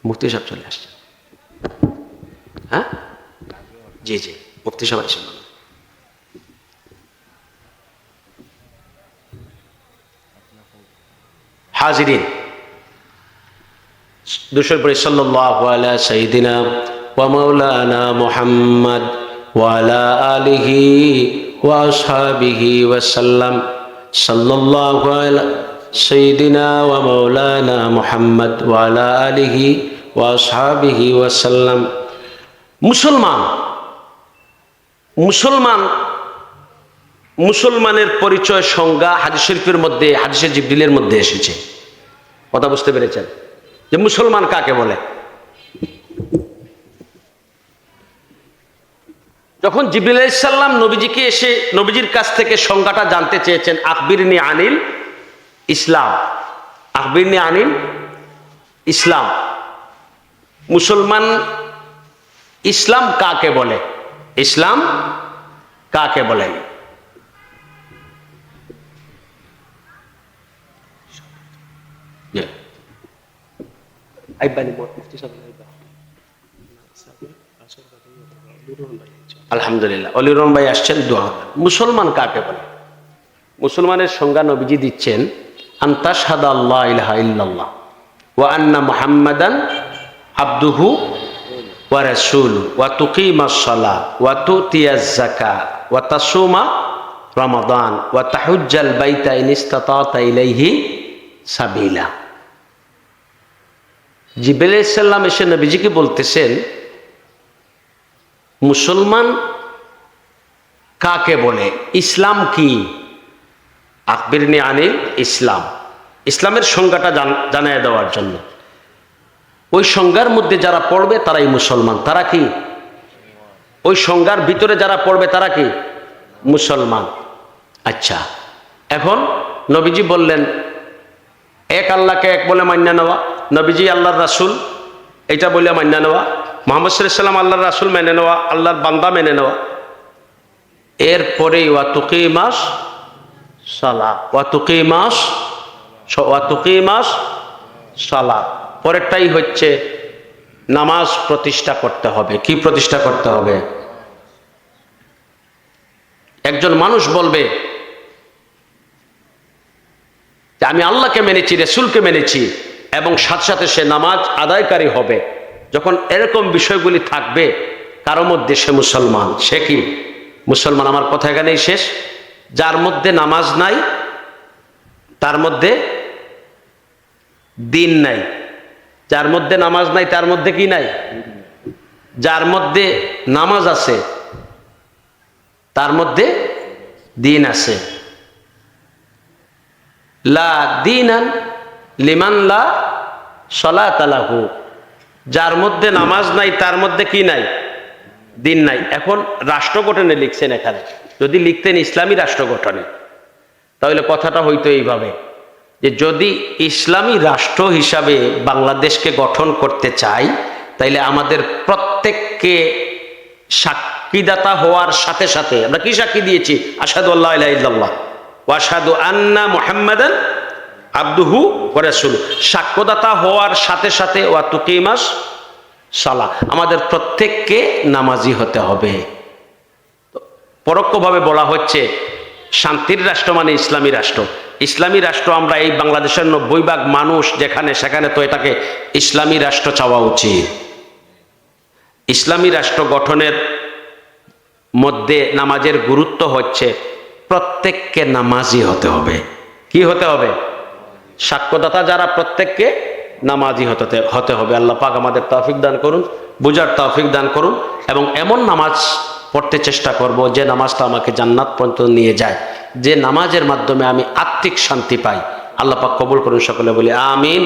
মুফতি সাহেব চলে আসছে। হ্যাঁ, জি জি, মুফতি সাহেব আসেন। হাজিরিন, দুশোর পরে সাল্লাল্লাহু আলা সাইয়্যিদিনা ওয়া মাওলানা মুহাম্মদ ওয়া আলা আলিহি ওয়া আসহাবিহি ওয়া সাল্লাম। সাল্লাল্লাহু আলা সাইয়্যিদিনা ওয়া মাওলানা মুহাম্মদ ওয়া আলা আলিহি ওয়া আসহাবিহি ওয়া সাল্লাম। মুসলমানের পরিচয় সংজ্ঞা হাদিস শরীফের মধ্যে, হাদিসে জিবরিলের মধ্যে এসেছে। কথা বুঝতে পেরেছেন যে মুসলমান কাকে বলে? যখন জিবরিল আলাইহিস সালাম নবীজিকে এসে নবীজির কাছ থেকে সংজ্ঞাটা জানতে চেয়েছেন, আখবিরনি আনিল ইসলাম, আখবিরনি আনিল ইসলাম, মুসলমান ইসলাম কাকে বলে, ইসলাম কাকে বলে? আলহামদুলিল্লাহ, অলির রহমান ভাই আসছেন, দোয়া। মুসলমান কাকে বলে? মুসলমানের সংজ্ঞা নবীজি দিচ্ছেন, আনতাশহাদা আল্লা ইলাহা ইল্লাল্লাহ ওয়া আন্না মুহাম্মাদান আবদুহু ওয়া রাসূলুহু ওয়া তুকিমাস সালাহ ওয়া তুতিয়াজ যাকাত ওয়া তাসুমা রমাদান ওয়া তাহুজ্জাল বাইতা ইন ইসতাতা'তা ইলাইহি সাবিলা। জিবরিল আলাইহিস সালাম এসে নবীজিকে বলতেছেন, মুসলমান কাকে বলে, ইসলাম কি? আখবিরনি আনিল ইসলাম, ইসলামের সংজ্ঞাটা জানিয়ে দেওয়ার জন্য। ওই সংজ্ঞার মধ্যে যারা পড়বে তারাই মুসলমান। তারা কি? ওই সংজ্ঞার ভিতরে যারা পড়বে তারা কি? মুসলমান। আচ্ছা, এখন নবীজি বললেন এক আল্লাহকে এক বলে মান্য নেওয়া, নবীজি আল্লাহর রাসূল এটা বলে মান্য নেওয়া, মুহাম্মদ সাল্লাল্লাহু আলাইহি ওয়াসাল্লাম আল্লাহর রাসূল মেনে নেওয়া, আল্লাহর বান্দা মেনে নেওয়া। এরপরেই ওয়া তুকিমাস সালাহ, ওয়া তুকিমাস সালাহ, পরেরটাই হচ্ছে নামাজ প্রতিষ্ঠা করতে হবে। কি প্রতিষ্ঠা করতে হবে? একজন মানুষ বলবে যে আমি আল্লাহকে মেনেছি, রাসূলকে মেনেছি, এবং সাথে সাথে সে নামাজ আদায়কারী হবে। যখন এরকম বিষয়গুলি থাকবে কারো মধ্যে, সে মুসলমান। সে কি মুসলমান? আমার কথা এখানেই শেষ। যার মধ্যে নামাজ নাই তার মধ্যে দিন নাই, যার মধ্যে নামাজ নাই তার মধ্যে কি নাই? যার মধ্যে নামাজ আছে তার মধ্যে দিন আছে। লা দীনান লিমান লা সালাতা লাহু, যার মধ্যে নামাজ নাই তার মধ্যে কি নাই? দিন নাই। এখন রাষ্ট্র গঠনে লিখছেন, এখানে যদি লিখতেন ইসলামী রাষ্ট্র গঠনে, তাহলে কথাটা হইতো এইভাবে যে যদি ইসলামী রাষ্ট্র হিসাবে বাংলাদেশকে গঠন করতে চাই, তাইলে আমাদের প্রত্যেককে সাক্ষীদাতা হওয়ার সাথে সাথে, আমরা কি সাক্ষী দিয়েছি? আশহাদু আল্লা ইলাহা ইল্লাল্লাহ ওয়া আশহাদু আন্না মুহাম্মাদান আবদুহু ওয়া রাসূলুহু, সাক্ষ্যদাতা হওয়ার সাথে সাথে ওয়া তুকিমাস সালাহ, আমাদের প্রত্যেককে নামাজি হতে হবে। পরোক্ষভাবে বলা হচ্ছে শান্তির রাষ্ট্র মানে ইসলামী রাষ্ট্র। ইসলামী রাষ্ট্র আমরা এই বাংলাদেশের 90% মানুষ যেখানে, সেখানে তো এটাকে ইসলামী রাষ্ট্র চাওয়া উচিত। ইসলামী রাষ্ট্র গঠনের মধ্যে নামাজের গুরুত্ব হচ্ছে প্রত্যেককে নামাজি হতে হবে। কি হতে হবে? সাক্ষ্যদাতা যারা প্রত্যেককে নামাজি হতে হবে। আল্লাহ পাক আমাদের তৌফিক দান করুন, বুঝার তৌফিক দান করুন, এবং এমন নামাজ পড়তে চেষ্টা করব যে নামাজটা আমাকে জান্নাত পর্যন্ত নিয়ে যায়, যে নামাজের মাধ্যমে আমি আত্মিক শান্তি পাই। আল্লাহ পাক কবুল করুন, সকলে বলি আমিন।